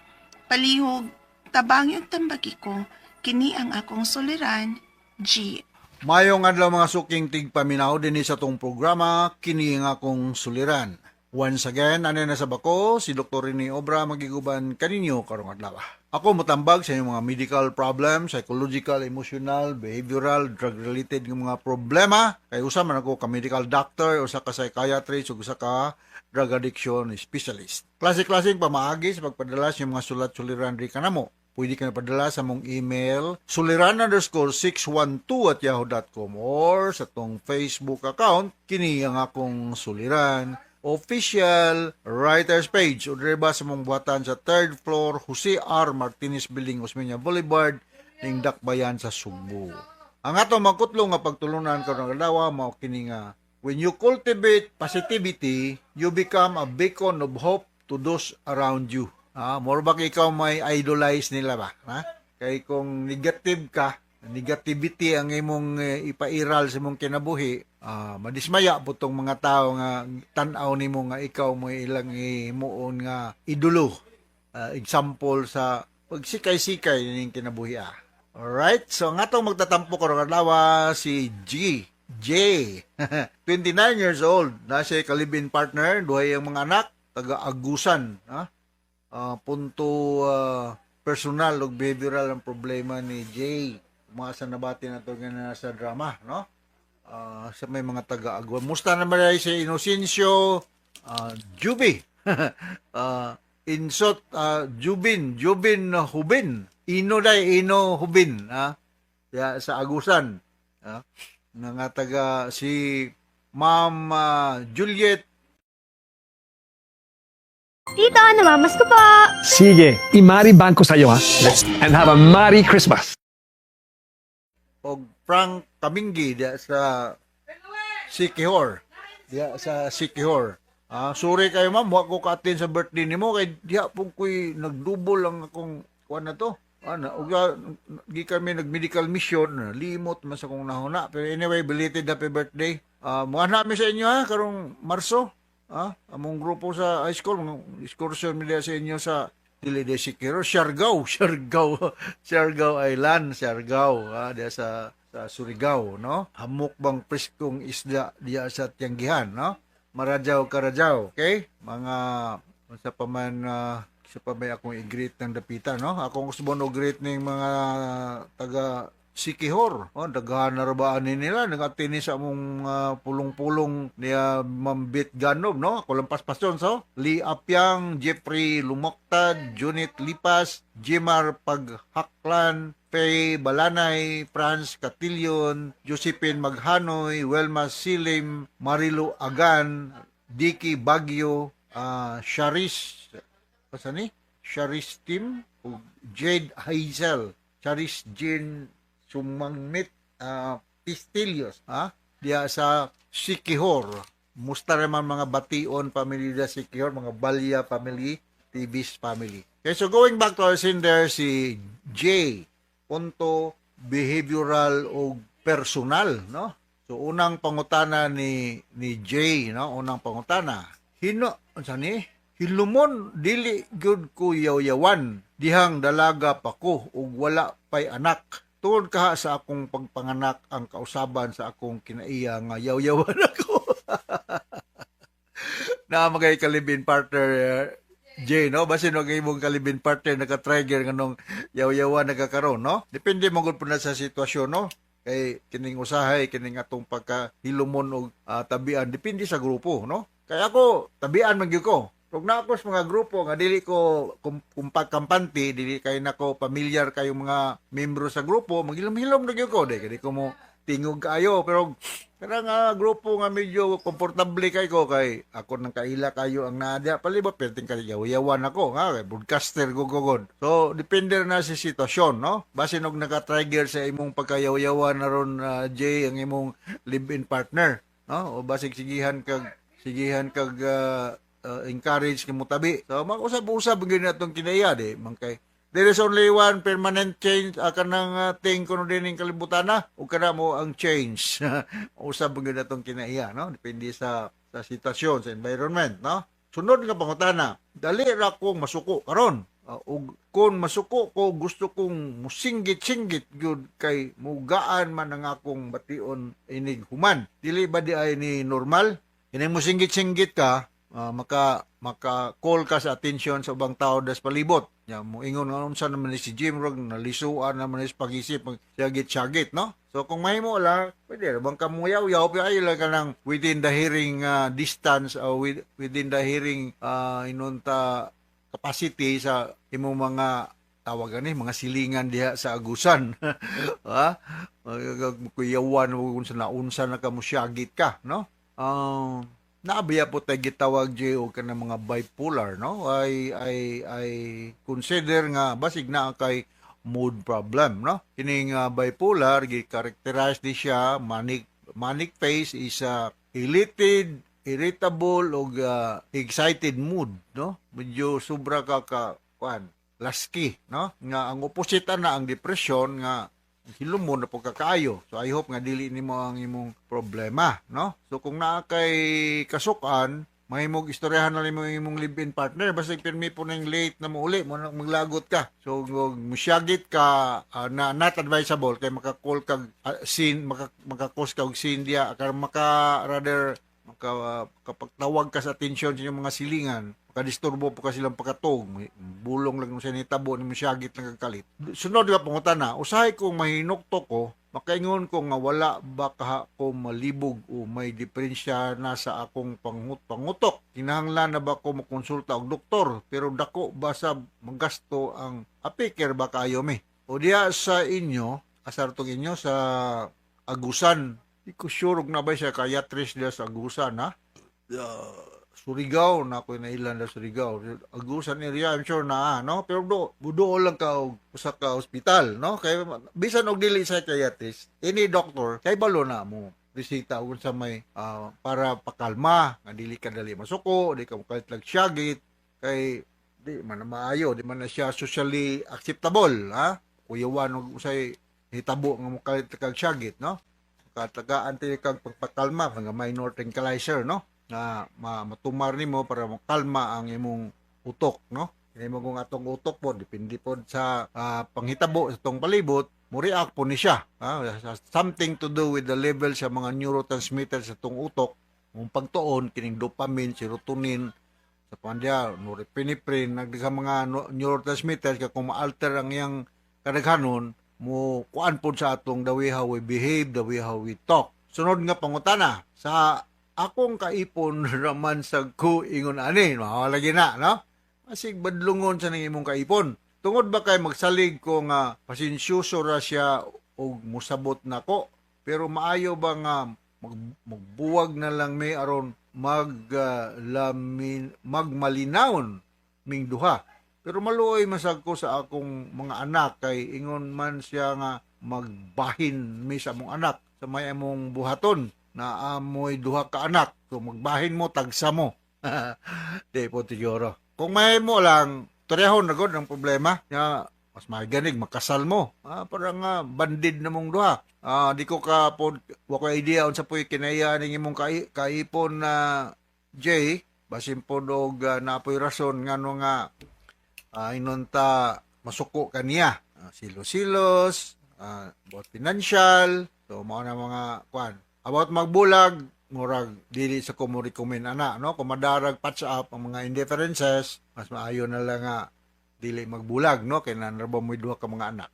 S2: Palihog, tabangi ug tambagi ko. Kini ang akong soliran, G.
S6: Mayong adlaw mga suking tigpaminaw din sa tong programa, kini nga akong suliran. Once again, ano na sa bako, si Dr. Rene Obra magiguban kaninyo karong adlaw. Ako motambag sa inyong mga medical problems, psychological, emotional, behavioral, drug-related ng mga problema. Kay usa man ako ka medical doctor, usa ka psychiatrist, ug usa ka drug addiction specialist. Klase-klaseng pamaagi sa pagpadala sa mga sulat-suliran ri kanamo. Pwede ka na padala sa mong email, suliran_612@yahoo.com or sa tong Facebook account, kini ang akong suliran official writers page o direba sa mong buhatan sa 3rd floor Jose R. Martinez Building, Osmeña Boulevard, ning Dakbayan sa Subo. Ang ato magkutlo nga pagtulunan karong adlaw mao kini nga, when you cultivate positivity, you become a beacon of hope to those around you. More ba ikaw may idolize nila ba? Kay kung negative ka, negativity ang imong ipairal sa imong kinabuhi, madismaya po tong mga tao nga tan-aw nimo nga ikaw mo ilang imuon nga idolo. Example sa pagsikay-sikay ning kinabuhi. Alright, so ang atong magtatampo karong adlaw si J. 29 years old, na siya kalibin partner, duhay ang mga anak, taga-agusan. Punto personal o behavioral ang problema ni J. Umasa na bati na ito nga sa drama, no? Sa may mga taga-aguan. Musta naman ay si Inocencio Juby. Insot Jubin Hubin. Ino Hubin. Sa Agusan. Nga taga si Ma'am Juliet.
S14: Tito, namamas ko po.
S15: Sige, imariban ko sa'yo ha. And have a Merry Christmas.
S6: O Frank Kamingi diya sa Sikihor. Diya sa Sikihor. Sorry kayo ma'am, huwag ko ka-attend sa birthday nimo kay diya po ko'y nagdubol ang akong kuwan na to. Di kami nag-medical mission, limot mas akong nahuna. Pero anyway, belated happy birthday. Mga namin sa inyo ha, karong Marso. Among grupo sa high school, excursion nila sa inyo sa dili de Sikihor, Siargao Island, Siargao, diya sa Surigao, no? Hamok bang preskong isda diya sa Tianggihan, no? Marajaw Karajaw, okay? Mga sa paman sa pamay akong i-greet ng dapitan, no? Akong gusto mo greet ng mga taga Sikihor. Daghan na rabaan nila, nag-atini sa among pulong-pulong niya Mambit Ganob, no? Ako lang paspason, so? Lee Apyang, Jeffrey Lumoktad, Junit Lipas, Jimar Paghaklan, Faye Balanay, Franz Catillion, Josephine Maghanoy, Welma Silim, Marilu Agan, Dicky Bagyo, Sharis, Sharis Tim, Jade Hazel, Charis Jean Sumangmit Pistilios, diya sa Sikihor. Musta naman mga bation family da Sikihor, mga Balya family, Tibis family. Okay, so going back to our sender, si J. Punto behavioral o personal, no? So unang pangutana ni J, no? Unang pangutana. Hilumon dili gyud ko yaw-yawan dihang dalaga pa ko ug wala pay anak. Tungod kaha sa akong pagpanganak ang kausaban sa akong kinaiya nga yaw-yawan ako. Na magay kalibin partner J, no? Basin wag imong kalibin partner naka-trigger nganong yaw-yawan nagakaroon, no? Depende man gud na sa sitwasyon, no? Kay kining usahay kining atong pagkahilumon og tabian depende sa grupo, no? Kaya ako tabian man gyud ko. Kung na ako sa mga grupo nga dili ko kumpagkampanti, dili kay nako pamilyar kayo mga membro sa grupo, maghilom-hilom na gyud ko, di ko mo tingog kayo, pero kanang grupo nga medyo komportable kay ko kay ako nang kaila kayo ang nadia palibot perting kayo yawan ako kay broadcaster gugugod. So depende na sa sitwasyon, no? Basin og naka-trigger sa imong pagkayaw-yawan na ron J ang imong live-in partner, no? O basig sigihan kag encourage kimo tabi. So mag-usab-usab gyud natong kinaya di man kay there is only one permanent change kanang thing kuno din ning kalibutan na ug kana mo ang change. Usab gyud natong kinaya, no? Depende sa sitwasyon, sa environment, no? Sunod nga pangutana, dali ra kong masuko karon. Ug kun masuko ko gusto kong musinggit-singgit gyud kay mugaan man ang akong bation inig human. Dili ba di ay ni normal? Kining musinggit-singgit ka maka-call ka sa atensyon sa ubang tao das palibot. Ya mo ingon nga unsa naman ni si Jim Rog nalisuan naman is pag-isip syagit-syagit, no? So kung mahimo la, pwede bang kamuyaw-yaw pa ay lang kanang within the hearing distance or within the hearing inunta capacity sa imong mga tawagan mga silingan diha sa Agusan. Kuyawan unsa na kamusyagit ka, no? Naabiya po tayo gitawag o ka ng mga bipolar, no? I consider nga basig na kay mood problem, no? Kining bipolar gi-characterize di siya manic phase is elated, irritable o excited mood, no? Medyo sobra ka lasky, no? Nga ang opposite na ang depression nga hilumon na po kakaayo. So I hope nga dili nimo ang imong problema, no? So kung naa kay kasukan, mahimog istoryahan na mo imong live-in partner basta pirmi po nang late na mo uli mo maglagot ka. So kung musyagit ka na not advisable kay makakol kag scene makakos kag scene dia kay kapagtawag ka sa atensyon sa inyong mga silingan, makadisturbo po ka silang pagkatog, bulong lang sa nitabo ni musyagit na kagkalit. Sunod ka pangutana, usahay kong mahinukto ko, makaingon ko nga wala ba ka ko malibog o may diferensya na sa akong pangutok. Kinahanglan na ba ko makonsulta og doktor, pero dako ba sa magasto ang apiker ba kayo me? O diya sa inyo, asartong inyo sa Agusan, di ko sure na ba siya kayatris diya sa Agusan, ha? Surigao, na ako nailan na Surigao. Agusan area, I'm sure na, no? Pero budo lang ka sa ka hospital, no? Kaya bisan og dili sa kayatris, any doctor, kay balo na mo resita kung sa may para pakalma, nga dili ka dali masuko, di ka makalit syagit, kay di man na maayo, di man na siya socially acceptable, ha? Kuyawan og usay hitabo nga makalit kag syagit, no? Katagaan tayo kag pagpakalma, mga minor tranquilizer, no? Na matumar nimo para makalma ang imong utok, no? Kaya mo kung atong utok po, depende po sa panghitabo sa itong palibot, mo react po ni siya. Something to do with the level sa mga neurotransmitters sa itong utok, mong pagtuon, kining dopamine, serotonin, sa pandya, norepinephrine, nagdagang mga neurotransmitters, kung ma-alter ang iyang kadaghanon, mo kuan po sa atong the way how we behave, the way how we talk. Sunod nga pangutana, sa akong kaipon raman sa ko ingon ani, mawalagi na, no? Masig badlungon sa nang imong kaipon. Tungod ba kay magsalig ko nga pasensyoso ra siya og musabot nako, pero maayo ba nga magbuwag na lang may aron magmalinawon ming duha. Pero maluoy masag ko sa akong mga anak kay ingon man siya nga magbahin mi sa among anak sa may among buhaton na amoy duha ka anak. So magbahin mo tagsa mo. Di po tiguro. Kung may mo lang torehon na gud ang problema nga mas maganig makasal mo. Para nga bandid na mong duha. Di ko ka pod wa ko idea unsa poy kinaya ning imong kaipon na Jay basin pod og napoy rason ngano nga inunta masuko kaniya. Silos-silos, about financial, so mao na mga kwan. About magbulag, murag dili sa ko mo recommend ana, no? Kung madarag patch up ang mga indifferences, mas maayo na lang nga dili magbulag, no? Kay nanarbo mo duha ka mga anak.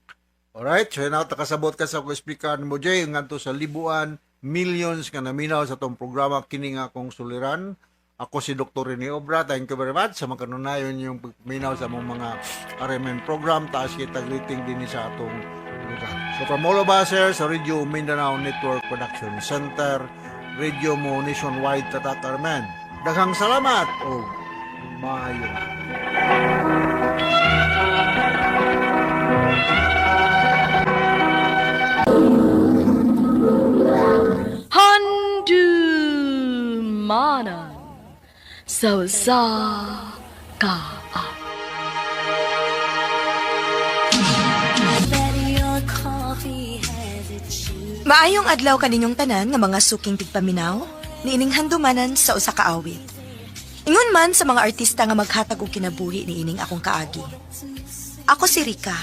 S6: Alright, so now takasabot ka sa ko speaker mo Jay ngadto sa libuan, millions nga naminaw sa tong programa kini nga akong suliran. Ako si Dr. Rene Obra. Thank you very much sa makanunayon yung pagminaw sa mga RMN program. Taas kita greeting din sa atong lugar. So from all of us here sa Radio Mindanao Network Production Center, Radio mo nationwide tatak RMN. Daghang salamat o maayo.
S7: Handumanan sa ka.
S16: Maayong adlaw kaninyong tanan nga mga suking tigpaminaw, niining handumanan sa usa ka awit. Ingon man sa mga artista nga maghatag og kinabuhi niining akong kaagi. Ako si Rika.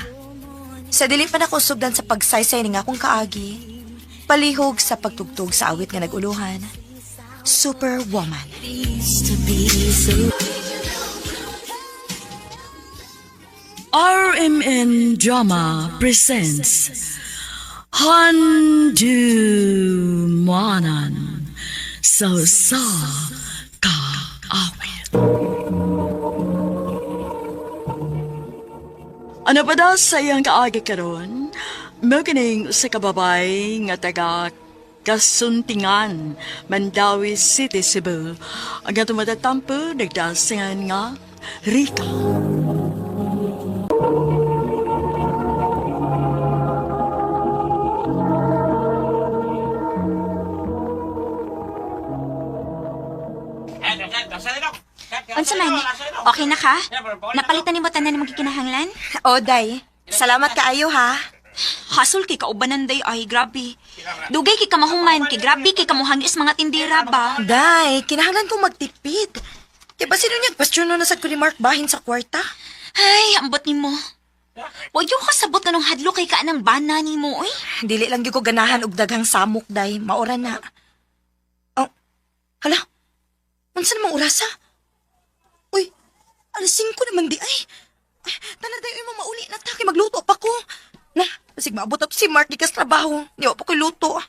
S16: Sa dili pa nako sugdan sa pagsaysay ning akong kaagi, palihog sa pagtugtog sa awit nga naguluhan, Superwoman.
S7: RMN Drama presents Handumanan sa ka awit. Ano pa daw sa iyang kaagi karon? Mo kining sa kababay nga taga Kasuntingan, Mandawi City, Cebu. Ang tumatatampo, nagdasingan nga, Rika.
S8: Unsa man? Okay na ka? Napalitan ni mo tanan ni magikinahanglan?
S16: O, Day. Salamat kaayo, ha?
S8: Hasol kay kaubanan day ay, grabe. Dugay kay kamahuman, kay grabe kay kamuhangis mga tindira ba?
S16: Day, kinahanglan kong magtipid. Kaya ba sino niya question na sad ko ni Mark bahin sa kwarta?
S8: Ay, ambot ni mo. Huwag yung kasabot na nung hadlo kay kaanang bana ni mo, oy.
S16: Dili lang gyud ko ganahan og daghang samok, day. Maura na. Oh, hala. Unsa namang orasa? Uy, alas 5 naman di ay. Tanan tayo yung mauli na taki magluto pa ko. Na, sig maabot ako si Mark di kas trabaho. Di pa ko'y luto.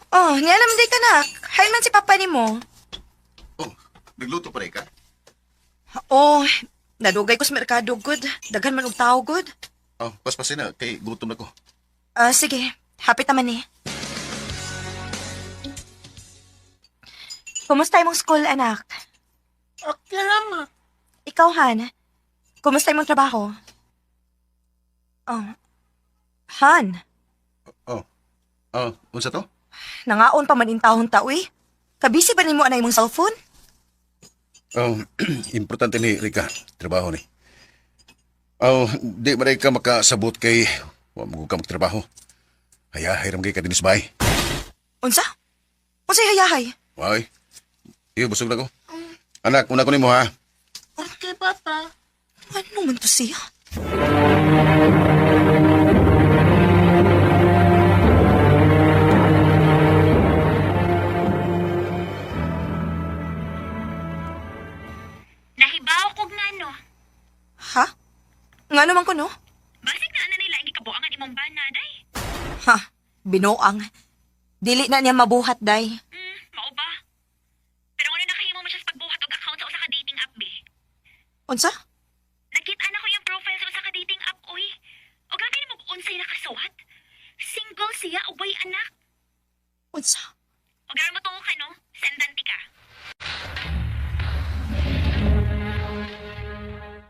S16: Oh, nga naman di ka na. Hay man si papa ni mo.
S11: Nagluto pa rin ka?
S16: Oh, nadugay ko sa merkado, good. Daghan man og tao, good.
S11: Oh, paspasin na. Kay gutom na ko.
S16: Sige. Hapit naman eh. Kumusta imong school, anak?
S4: Okay lang,
S16: Ikaw, Han? Kumusta imong trabaho? Oh. Han?
S11: Unsa to?
S16: Nangaon pa man intahon ta, uy. Kabisi ba nimo anay imong cellphone?
S11: Importante ni Rika. Trabaho ni. Di ba ka makasabot kay wa mo ka magtrabaho. Hayahay ram kay ka din sa bahay.
S16: Unsa? Unsay hayahay?
S11: Why? Iyo, busog na ko. Anak, una ko ni mo ha.
S4: Okay, Papa.
S16: Ano man to siya?
S8: Nahibaw kog ngano.
S16: Ha? Nga naman ko, no?
S8: Basig na nila igi kabuangan imong bana, day.
S16: Ha? Binuang. Dili na niya mabuhat, day.
S8: Mao ba? Pero ano nakahimo mo siya sa pagbuhat og account sa usa ka dating app, be?
S16: Unsa?
S8: Nakita na ko yung profile sa usa ka dating app, oy. O gagay mo unsay nakasuhat? Single siya o way anak?
S16: Unsa?
S8: O gara mo tuo ka, no? Sendanti ka.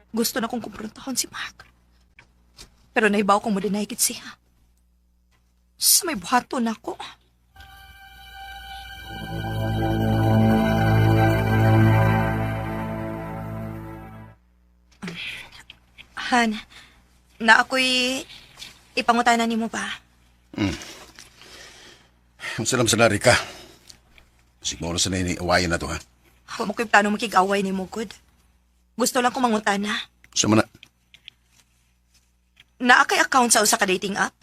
S16: Gusto na kong kumprontahon si Mark. Pero naibaw kong madinahigit siya. Sa may buhato na ako. Han, na ako'y ipangutanan ni mo ba?
S11: Salam sa Rika. Siguro sa nini awayan na to ha.
S16: Huwag mo ko'y plano makig-away ni mo, good. Gusto lang kong mangutana.
S11: Sa mana?
S16: Naa kay account sa usa ka dating app?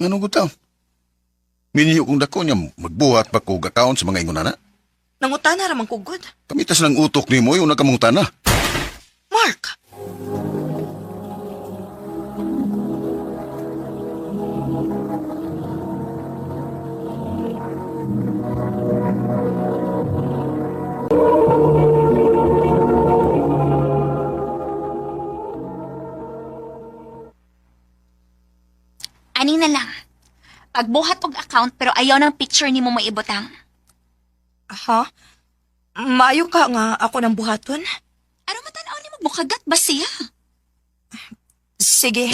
S11: Anong gutaw? Minyo kong dako niya magbuhat pa kong account sa mga ingunana.
S16: Nangutana raman ko, good.
S11: Kamitas ng utok ni mo yung nakamungutan na.
S16: Mark!
S8: Ani na lang. Pagbuhat og account pero ayaw ng picture ni mo maibutang.
S16: Ha? Maayo ka nga ako ng buhaton?
S8: Ano matanaw ni mo bukagat ba siya?
S16: Sige.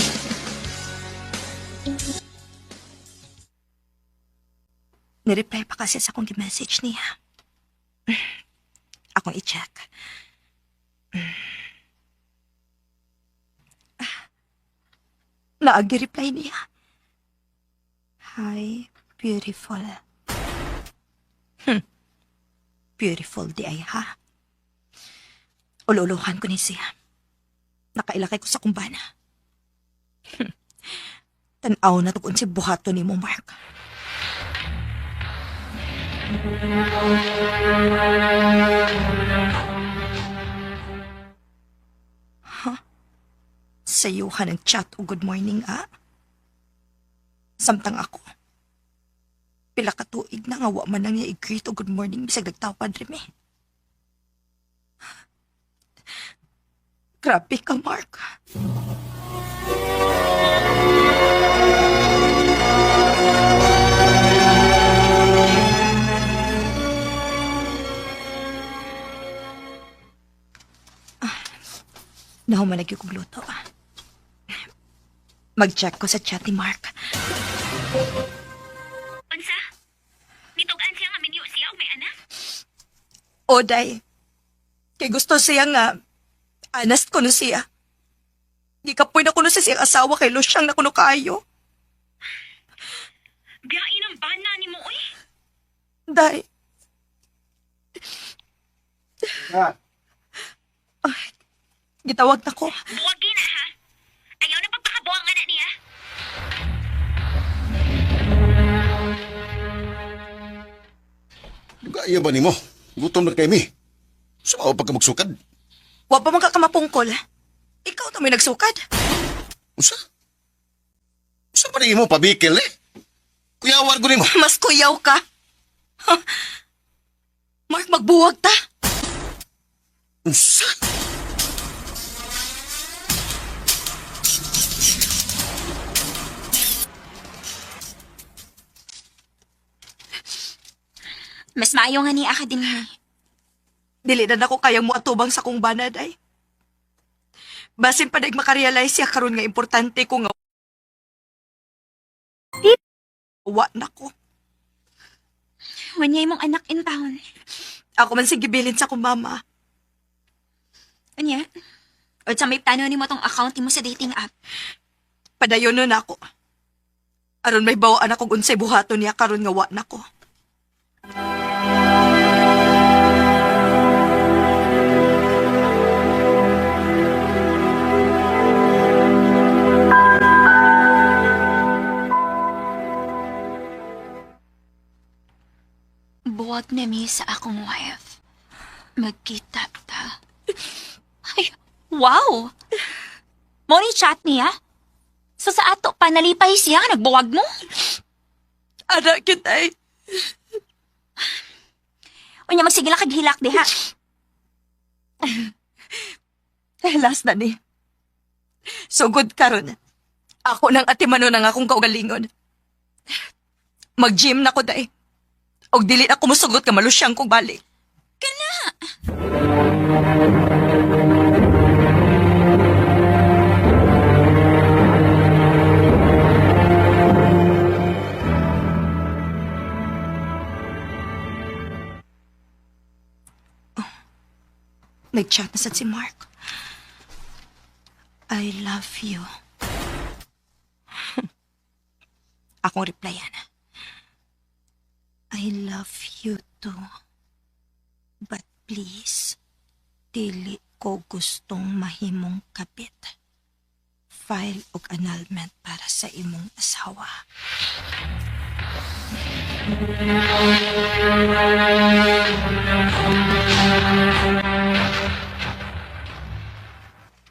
S16: Nireply pa kasi sa akong message niya. Akong i-check. Naagi-reply niya. Hi, beautiful. Beautiful di ay ha. Ululuhan ko ni siya. Nakailakay ko sa kumbana. Tanaw na tukon si buhato ni mo, Mark. Huh? Sayuhan ng chat o good morning, ah? Samtang ako. Pila ka tuig na nga wa man lang niya i-greet o good morning bisag nagtawad rin eh. Grabe ka, Mark. Nahuman na yung luto. Mag-check ko sa chat ni Mark.
S8: Unsa? Nitugan siya nga minyo siya o may anak?
S16: Oday. Kay gusto siya nga, honest ko na siya. Gikapoy na ko na siya siyang asawa kay Lusyang na kuno kaayo.
S8: Biyain ang bana ni mo, oy.
S16: Day. Ay, gitawag na ko.
S8: Buwagi na, ha? Ayaw na pagpakabuang nga na niya.
S11: Gaya ba ni mo? Gutom na kay mi. Sumaw pa ka magsukad.
S16: Wa pa man ka kamapungkol. Ikaw to may nagsukad.
S11: Usa? Usa pa rin mo pabikil eh? Kuyawan ko ni mo.
S16: Mas kuyaw ka. Huh? Mark, magbuwag ta.
S11: Usa?
S8: Mas maayo nga ni ka din,
S16: Dili na ako kayang mo atubang sa kong banad ay. Basin pa nag makarealize siya karon nga importante ko nga. Wa na ko.
S8: Wanyay mong anak in town.
S16: Ako man sige bilin sa kong mama.
S8: Anya? O sa may plano ni mo tong account mo sa dating app?
S16: Padayon nun ako. Aron may bawaan akong unsay buhaton niya karon nga wa na ko.
S8: Buwag na mi sa akong wife. Magkita ta. Ay, wow! Morning chat niya? So sa ato pa nalipay siya, nagbuwag mo?
S16: Anak kitay.
S8: Unya magsigila kag hilak diha.
S16: Last na ni. Sugod karon. Ako nang atimano nang akong kaugalingon. Mag-gym na ko day. Og dili na kumusugot ka malusyang kong balik.
S8: Kana!
S16: Nag-chat na sad si Mark. I love you. Akong replyan. I love you too. But please, dili ko gustong mahimong kapit. File og annulment para sa imong asawa.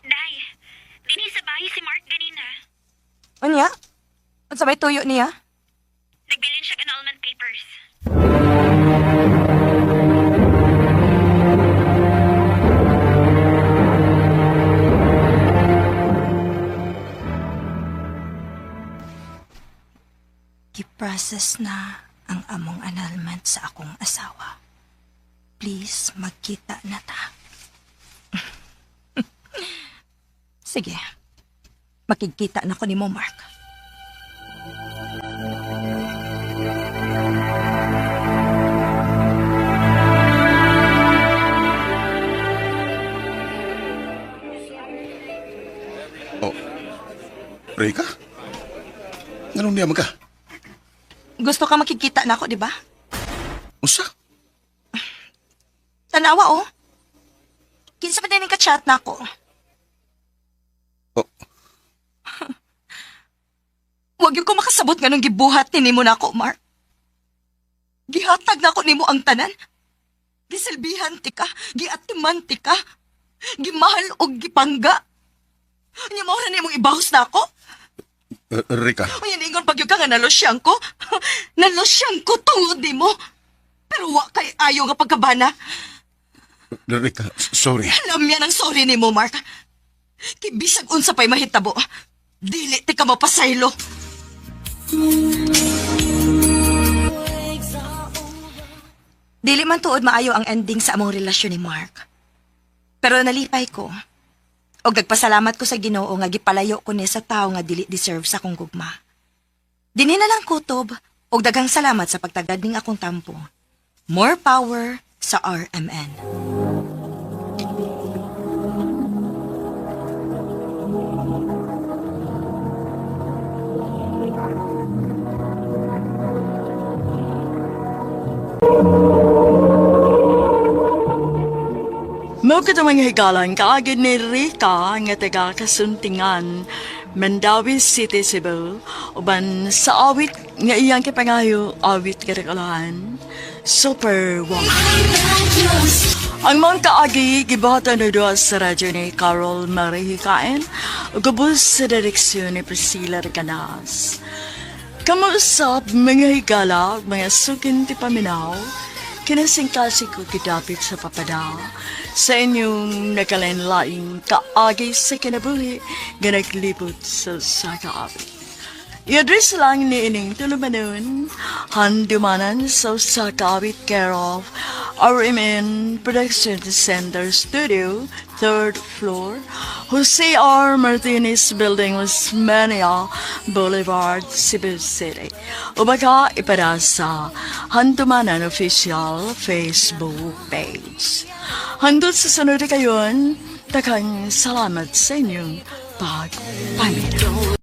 S8: Day, dini sa bahay si Mark ganina.
S16: Unya? Ano sa may tuyo niya?
S8: Nagbilin siya annulment papers.
S16: Giprocess na ang among annulment sa akong asawa. Please, magkita na ta. Sige. Makikita na ko ni mo, Mark.
S11: Oh, Rika? Ganun niya ka?
S16: Gusto ka makikita na ako, di ba?
S11: Usa?
S16: Tanawa, oh. Kinsa pa din ka-chat na ako.
S11: Oh.
S16: Huwag yung ko makasabot nga nung gibuhat ni mo na ako, Mark. Gihatag na ako ni mo ang tanan. Gisilbihan ti ka, giatiman ti ka, gimahal o gipangga. Anya mo na mong ibahos na ako?
S11: Rika.
S16: O yan, ingon pag yung ka nga nalosyang ko. Nalosyang ko tungod di mo. Pero wa kay ayaw nga pagkabana.
S11: Rika, sorry.
S16: Alam yan ang sorry ni mo, Mark. Kibisag unsa pa'y mahitabo. Dili ti ka mapasaylo. Dili man tuod maayo ang ending sa among relasyon ni Mark. Pero nalipay ko. Og nagpasalamat ko sa Ginoo nga gipalayo ko ni sa tao nga dili deserve sa kong gugma. Dinhi na lang kutob, og daghang salamat sa pagtagad ning akong tampo. More power sa RMN.
S7: Mo kita mga higalan kaagad ni Rika nga taga kasuntingan Mandawi City, Cebu, uban sa awit nga iyang kipangayo awit karikalahan. Super wow. Ang mga kaagi gibatan na doon sa radyo ni Carol Marie Hikain o gabos sa direksyon ni Priscilla Reganas. Kamusap mga higala, mga sukin ti paminaw, kinasingkasi ko kidapit sa papada sa inyong nakalenlaing kaagi sa kinabuhi nga naglibot sa sakaawit. I-address lang ni ining tulumanon, handumanan sa sakaawit care of RMN Production Center Studio, 3rd floor, Jose R. Martinez Building, Osmania Boulevard, Cebu City. O baka ipada sa Handumanan Official Facebook page. Handot sa sunod kayon, takang salamat sa inyong pagpamilya.